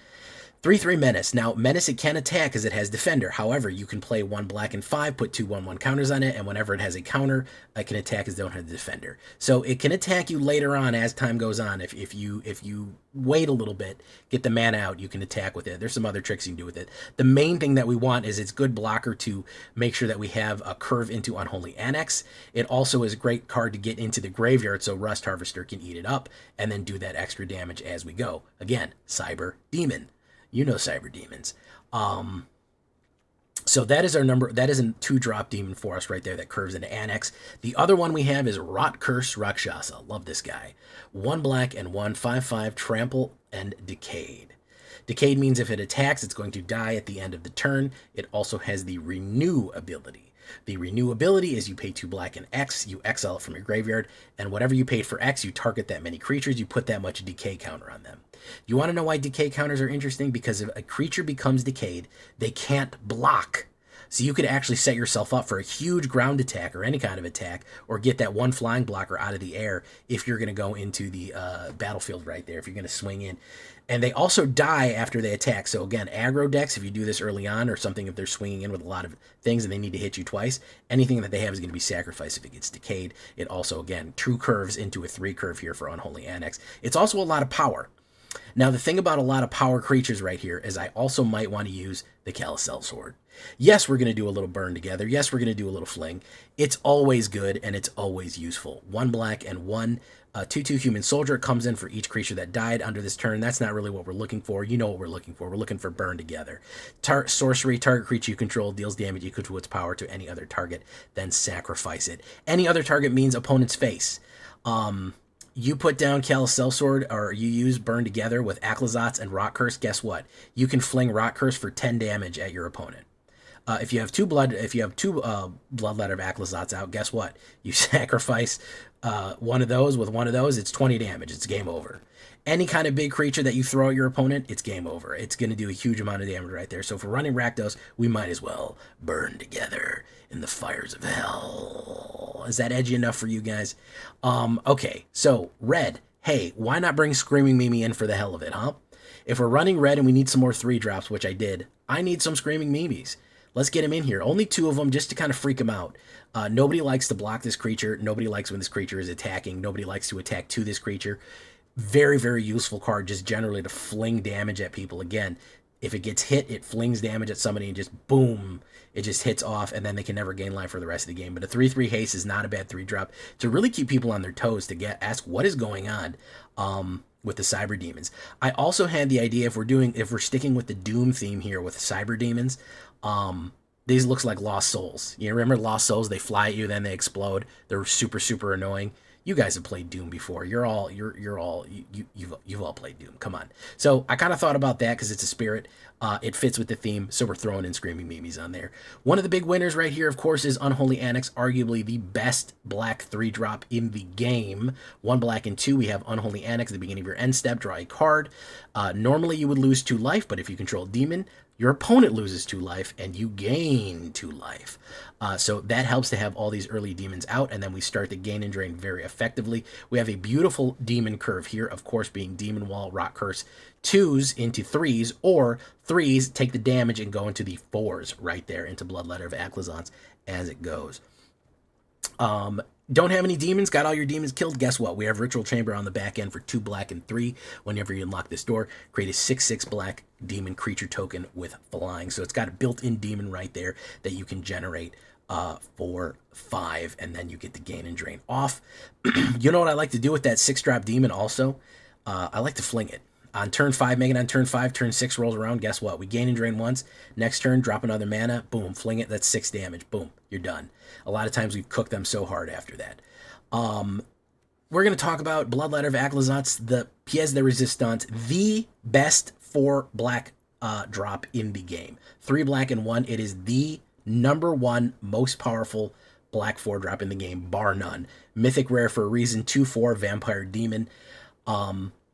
3/3 Menace. Now, Menace, it can attack as it has Defender. However, you can play 1 black and 5, put 2/1/1 counters on it, and whenever it has a counter, it can attack as it don't have the Defender. So it can attack you later on as time goes on. If you wait a little bit, get the mana out, you can attack with it. There's some other tricks you can do with it. The main thing that we want is it's good blocker to make sure that we have a curve into Unholy Annex. It also is a great card to get into the graveyard so Rust Harvester can eat it up and then do that extra damage as we go. Again, Cyber Demon. You know Cyber Demons. So that is our number. That is a 2-drop demon for us right there that curves into Annex. The other one we have is Rot Curse Rakshasa. Love this guy. 1 black and 1, 5/5, Trample and Decayed. Decayed means if it attacks, it's going to die at the end of the turn. It also has the Renew ability. The Renew ability is you pay 2 black and X, you exile it from your graveyard, and whatever you paid for X, you target that many creatures, you put that much decay counter on them. You want to know why decay counters are interesting? Because if a creature becomes decayed, they can't block. So you could actually set yourself up for a huge ground attack or any kind of attack, or get that 1 flying blocker out of the air if you're going to go into the battlefield right there, if you're going to swing in. And they also die after they attack. So again, aggro decks, if you do this early on or something, if they're swinging in with a lot of things and they need to hit you twice, anything that they have is going to be sacrificed if it gets decayed. It also, again, true curves into a 3 curve here for Unholy Annex. It's also a lot of power. Now, the thing about a lot of power creatures right here is I also might want to use the Carousel Sword. Yes, we're going to do a little burn together. Yes, we're going to do a little fling. It's always good and it's always useful. 1 black and 1, 2/2 Human Soldier comes in for each creature that died under this turn. That's not really what we're looking for. You know what we're looking for. We're looking for burn together. Sorcery, target creature you control deals damage equal to its power to any other target, then sacrifice it. Any other target means opponent's face. You put down Carousel Sword, or you use Burn Together with Aclazotz and Rot Curse, guess what? You can fling Rot Curse for 10 damage at your opponent. If you have two Bloodletter of Aclazotz out, guess what? You sacrifice one of those with one of those, it's 20 damage. It's game over. Any kind of big creature that you throw at your opponent, it's game over. It's going to do a huge amount of damage right there. So if we're running Rakdos, we might as well burn together in the fires of hell. Is that edgy enough for you guys? Okay, so red. Hey, why not bring Screaming Mimi in for the hell of it, huh? If we're running red and we need some more 3-drops, which I did, I need some Screaming Mimis. Let's get him in here. Only 2 of them just to kind of freak him out. Nobody likes to block this creature. Nobody likes when this creature is attacking. Nobody likes to attack to this creature. Very, very useful card just generally to fling damage at people. Again, if it gets hit, it flings damage at somebody and just boom, it just hits off and then they can never gain life for the rest of the game. But a 3/3 haste is not a bad 3-drop to really keep people on their toes to ask what is going on with the Cyber Demons. I also had the idea if we're sticking with the Doom theme here with Cyber Demons, these looks like Lost Souls. You remember Lost Souls? They fly at you, then they explode. They're super, super annoying. You guys have played Doom before. You've all played Doom. Come on. So I kind of thought about that because it's a spirit. It fits with the theme, so we're throwing in Screaming Mimis on there. One of the big winners right here, of course, is Unholy Annex, arguably the best black 3-drop in the game. 1 black and 2, we have Unholy Annex at the beginning of your end step. Draw a card. Normally you would lose 2 life, but if you control Demon, your opponent loses 2 life and you gain 2 life. So that helps to have all these early demons out, and then we start the gain and drain very effectively. We have a beautiful demon curve here, of course, being Demon Wall, Rot Curse, 2s into 3s, or 3s take the damage and go into the 4s right there into Bloodletter of Aclazotz as it goes. Don't have any demons, got all your demons killed. Guess what? We have Ritual Chamber on the back end for 2 black and 3. Whenever you unlock this door, create a 6/6 black demon creature token with flying. So it's got a built-in demon right there that you can generate for 5, and then you get the gain and drain off. You know what I like to do with that 6-drop demon also? I like to fling it. On turn 5, make it on turn 5, turn 6 rolls around, guess what? We gain and drain once. Next turn, drop another mana, boom, fling it, that's 6 damage, boom, you're done. A lot of times we've cooked them so hard after that. We're going to talk about Bloodletter of Aclazotz, the pièce de résistance, the best 4 black drop in the game. 3 black and 1, it is the #1 most powerful black 4 drop in the game, bar none. Mythic rare for a reason, 2/4 Vampire Demon.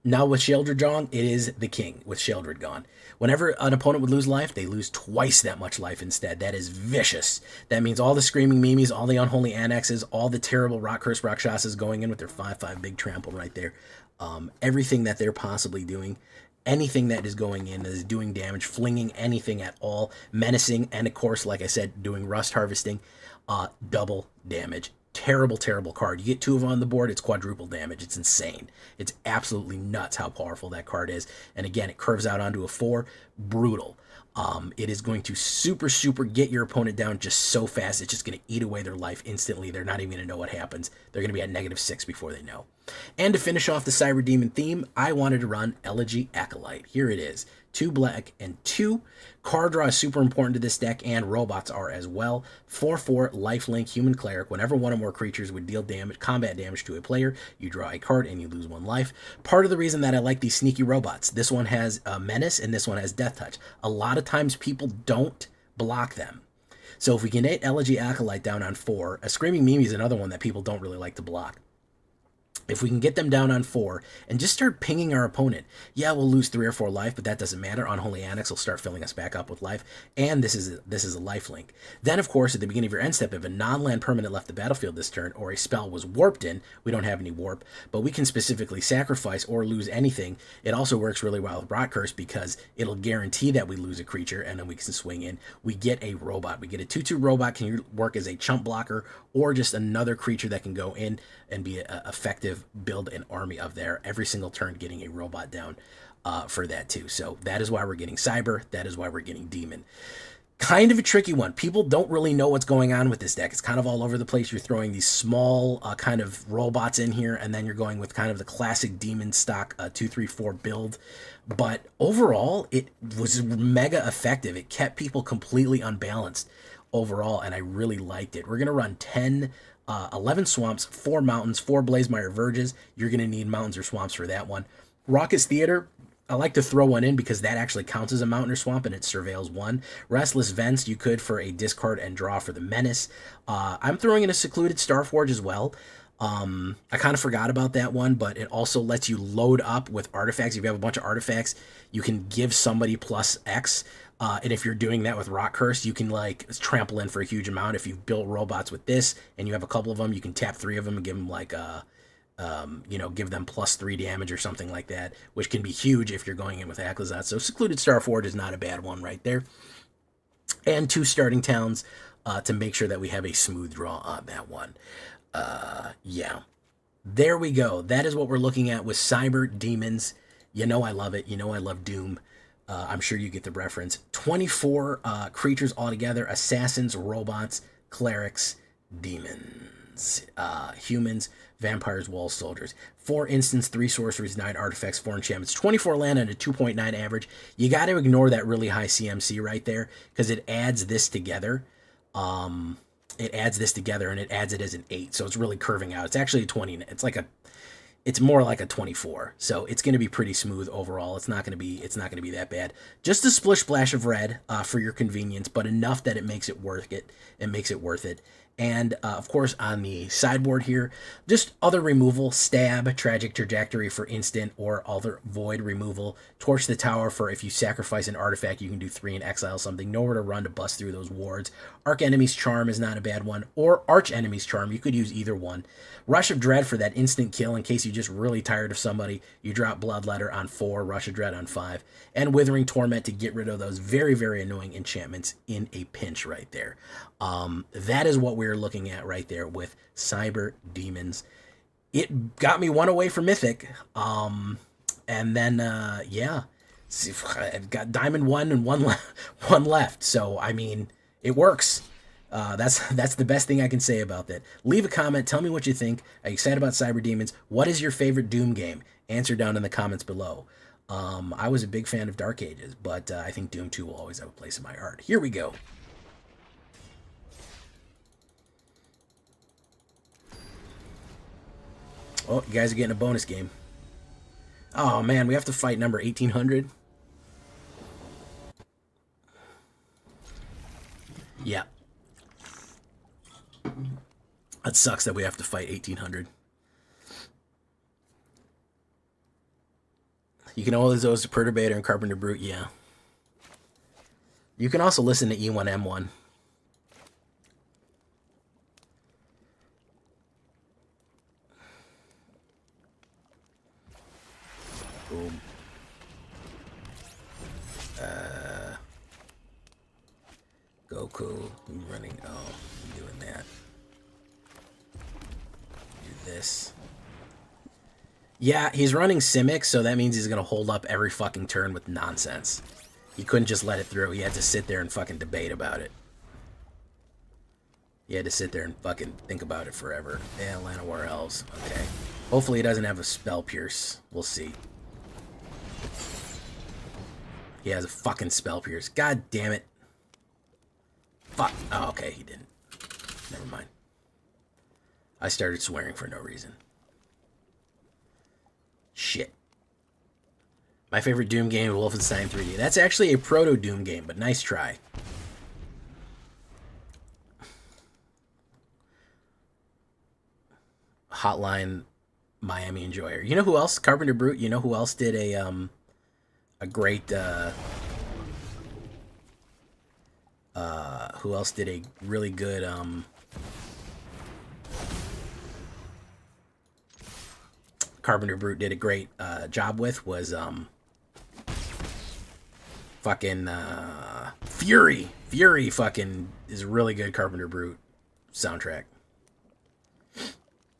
Now with Sheoldred gone, it is the king with Sheoldred gone. Whenever an opponent would lose life, they lose twice that much life instead. That is vicious. That means all the Screaming Mimes, all the Unholy Annexes, all the terrible Rock Curse Rakshasas going in with their 5/5 big trample right there. Everything that they're possibly doing, anything that is going in that is doing damage, flinging anything at all, menacing, and of course, like I said, doing rust harvesting, double damage. Terrible, terrible card. You get 2 of them on the board, it's quadruple damage. It's insane. It's absolutely nuts how powerful that card is. And again, it curves out onto a 4. Brutal. It is going to super get your opponent down just so fast. It's just going to eat away their life instantly. They're not even going to know what happens. They're going to be at -6 before they know. And to finish off the Cyber Demon theme, I wanted to run Elegy Acolyte. Here it is. 2 black and 2. Card draw is super important to this deck, and robots are as well. 4/4 lifelink human cleric. Whenever one or more creatures would deal damage, combat damage to a player, you draw a card and you lose 1 life. Part of the reason that I like these sneaky robots, this one has Menace and this one has Death Touch. A lot of times people don't block them. So if we can get Elegy Acolyte down on 4, a Screaming Mimi is another one that people don't really like to block. If we can get them down on 4 and just start pinging our opponent, yeah, we'll lose 3 or 4 life, but that doesn't matter. Unholy Annex will start filling us back up with life, and this is a life link. Then, of course, at the beginning of your end step, if a non-land permanent left the battlefield this turn or a spell was warped in, we don't have any warp, but we can specifically sacrifice or lose anything. It also works really well with Rot Curse because it'll guarantee that we lose a creature, and then we can swing in. We get a robot. We get a 2/2 robot, can work as a chump blocker or just another creature that can go in and be effective, build an army of there every single turn, getting a robot down for that too. So that is why we're getting Cyber. That is why we're getting Demon. Kind of a tricky one. People don't really know what's going on with this deck. It's kind of all over the place. You're throwing these small kind of robots in here, and then you're going with kind of the classic Demon stock 2/3/4 build. But overall, it was mega effective. It kept people completely unbalanced overall, and I really liked it. We're going to run 11 swamps, 4 mountains, 4 Blazemire Verges. You're going to need mountains or swamps for that one. Raucous Theater, I like to throw one in because that actually counts as a mountain or swamp and it surveils 1. Restless Vents, you could for a discard and draw for the Menace. I'm throwing in a Secluded Starforge as well. I kind of forgot about that one, but it also lets you load up with artifacts. If you have a bunch of artifacts, you can give somebody +X. And if you're doing that with Rock Curse, you can like trample in for a huge amount. If you've built robots with this and you have a couple of them, you can tap 3 of them and give them like give them +3 damage or something like that, which can be huge if you're going in with Aclazotz. So Secluded Starforge is not a bad one right there. And 2 starting towns to make sure that we have a smooth draw on that one. Yeah, there we go. That is what we're looking at with Cyber Demons. You know I love it. You know I love Doom. I'm sure you get the reference. 24 creatures altogether: assassins, robots, clerics, demons, humans, vampires, wall soldiers. 4 instants, 3 sorceries, 9 artifacts, 4 enchantments, 24 land and a 2.9 average. You got to ignore that really high CMC right there because it adds this together. It adds this together and it adds it as an 8, so it's really curving out. It's actually a 20. It's more like a 24, so it's going to be pretty smooth overall. It's not going to be that bad. Just a splish splash of red for your convenience, but enough that it makes it worth it. It makes it worth it. And of course, on the sideboard here, just other removal: Stab, Tragic Trajectory for instant or other void removal. Torch the Tower for if you sacrifice an artifact, you can do 3 and exile something. Nowhere to run to bust through those wards. Arch Enemy's Charm is not a bad one, or Arch Enemy's Charm. You could use either one. Rush of Dread for that instant kill in case you're just really tired of somebody. You drop Bloodletter on 4, Rush of Dread on 5, and Withering Torment to get rid of those very, very annoying enchantments in a pinch right there. That is what we're we're looking at right there with Cyber Demons. It got me one away from Mythic. And then, yeah, I've got Diamond 1 and one left. So, I mean, it works. That's the best thing I can say about that. Leave a comment. Tell me what you think. Are you excited about Cyber Demons? What is your favorite Doom game? Answer down in the comments below. I was a big fan of Dark Ages, but I think Doom 2 will always have a place in my heart. Here we go. Oh, you guys are getting a bonus game. Oh, man, we have to fight number 1800. Yeah. That sucks that we have to fight 1800. You can always those to Perturbator and Carpenter Brute, yeah. You can also listen to E1M1. Boom. Goku, I'm running. Oh, I'm doing that. Do this. Yeah, he's running Simic, so that means he's gonna hold up every fucking turn with nonsense. He couldn't just let it through. He had to sit there and fucking debate about it. He had to sit there and fucking think about it forever. Yeah, Llanowar Elves. Okay. Hopefully he doesn't have a Spell Pierce. We'll see. He has a fucking Spell Pierce. God damn it. Fuck. Oh, okay, he didn't. Never mind. I started swearing for no reason. Shit. My favorite Doom game is Wolfenstein 3D. That's actually a proto-Doom game, but nice try. Hotline Miami Enjoyer. You know who else? Carpenter Brute. You know who else did a great who else did a really good Carpenter Brute did a great job with was fucking Fury. Fury fucking is a really good Carpenter Brute soundtrack.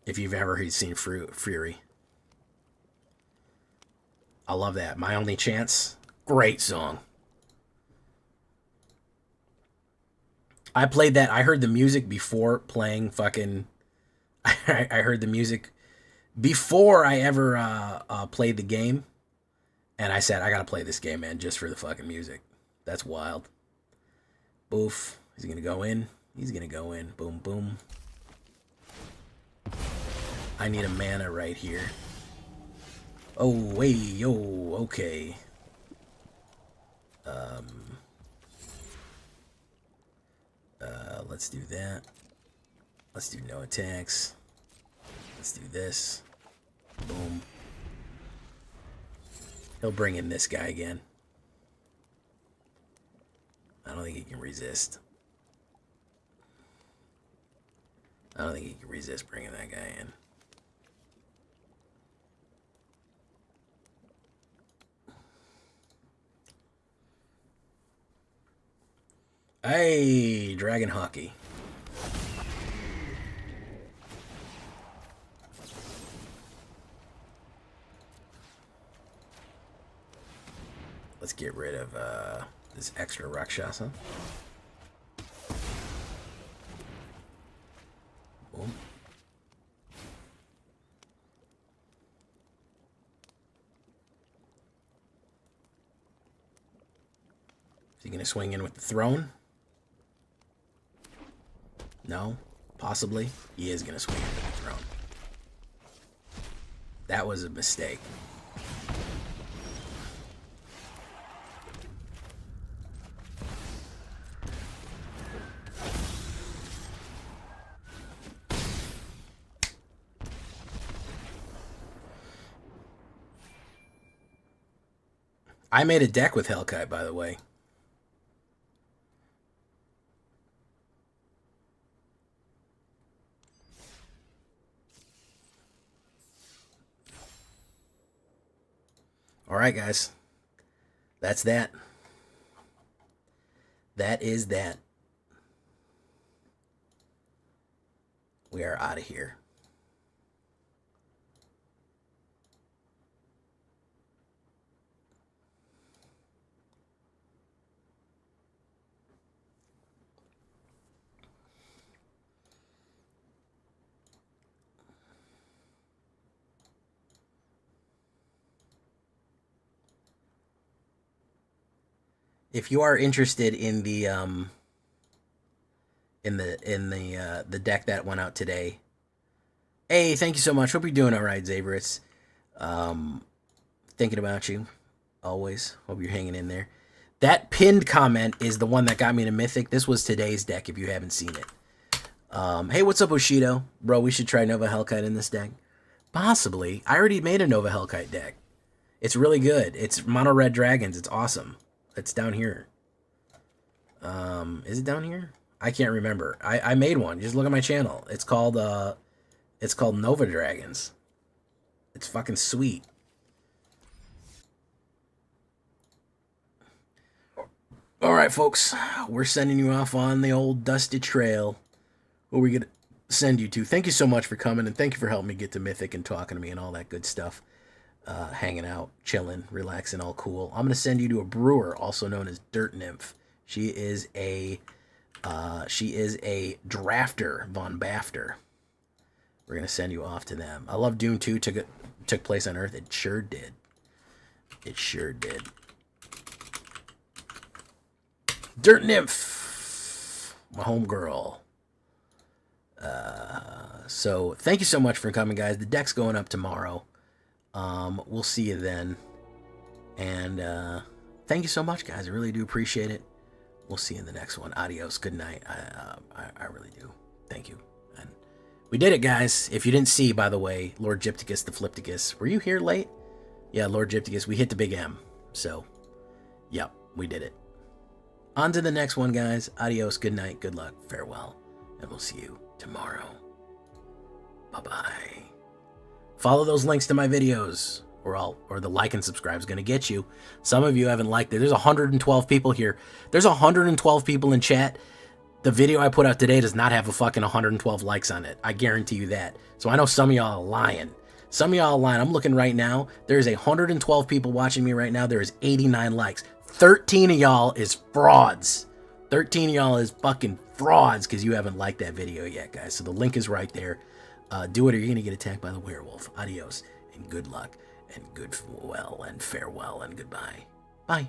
If you've ever seen Fury. I love that. My Only Chance. Great song. I played that. I heard the music before playing fucking... I heard the music before I ever played the game. And I said, I gotta play this game, man, just for the fucking music. That's wild. Boof. He's gonna go in. He's gonna go in. Boom, boom. I need a mana right here. Oh, wait, yo, okay. Let's do that. Let's do no attacks. Let's do this. Boom. He'll bring in this guy again. I don't think he can resist. I don't think he can resist bringing that guy in. Hey, Dragon Hockey. Let's get rid of this extra Rakshasa. Boom. Is he going to swing in with the throne? No, possibly. He is going to swing into the throne. That was a mistake. I made a deck with Hellkite, by the way. All right, guys. That's that. That is that. We are out of here. If you are interested in the the deck that went out today, hey, thank you so much. Hope you're doing all right, Zabris. Thinking about you always. Hope you're hanging in there. That pinned comment is the one that got me to Mythic. This was today's deck. If you haven't seen it, hey, what's up, Oshido? Bro, we should try Nova Hellkite in this deck. Possibly. I already made a Nova Hellkite deck. It's really good. It's mono red dragons. It's awesome. It's down here. Is it down here? I can't remember. I made one. Just look at my channel. It's called Nova Dragons. It's fucking sweet. All right, folks. We're sending you off on the old dusty trail. Where we gonna send you to? Thank you so much for coming, and thank you for helping me get to Mythic and talking to me and all that good stuff. Hanging out, chilling, relaxing, all cool. I'm gonna send you to a brewer, also known as Dirt Nymph. She is a drafter von Bafter. We're gonna send you off to them. I love Dune 2 took place on Earth. It sure did. It sure did. Dirt Nymph, my homegirl. So thank you so much for coming, guys. The deck's going up tomorrow. We'll see you then. And thank you so much, guys. I really do appreciate it. We'll see you in the next one. Adios. Good night. I really do. Thank you. And we did it, guys. If you didn't see, by the way, Lord Gypticus the Flipticus. Were you here late? Yeah, Lord Gypticus. We hit the big M. So, yep, we did it. On to the next one, guys. Adios. Good night. Good luck. Farewell. And we'll see you tomorrow. Bye-bye. Follow those links to my videos, or the like and subscribe is going to get you. Some of you haven't liked it. There's 112 people here. There's 112 people in chat. The video I put out today does not have a fucking 112 likes on it. I guarantee you that. So I know some of y'all are lying. Some of y'all are lying. I'm looking right now. There's 112 people watching me right now. There is 89 likes. 13 of y'all is frauds. 13 of y'all is fucking frauds because you haven't liked that video yet, guys. So the link is right there. Do it or you're going to get attacked by the werewolf. Adios, and good luck, and good well, and farewell, and goodbye. Bye.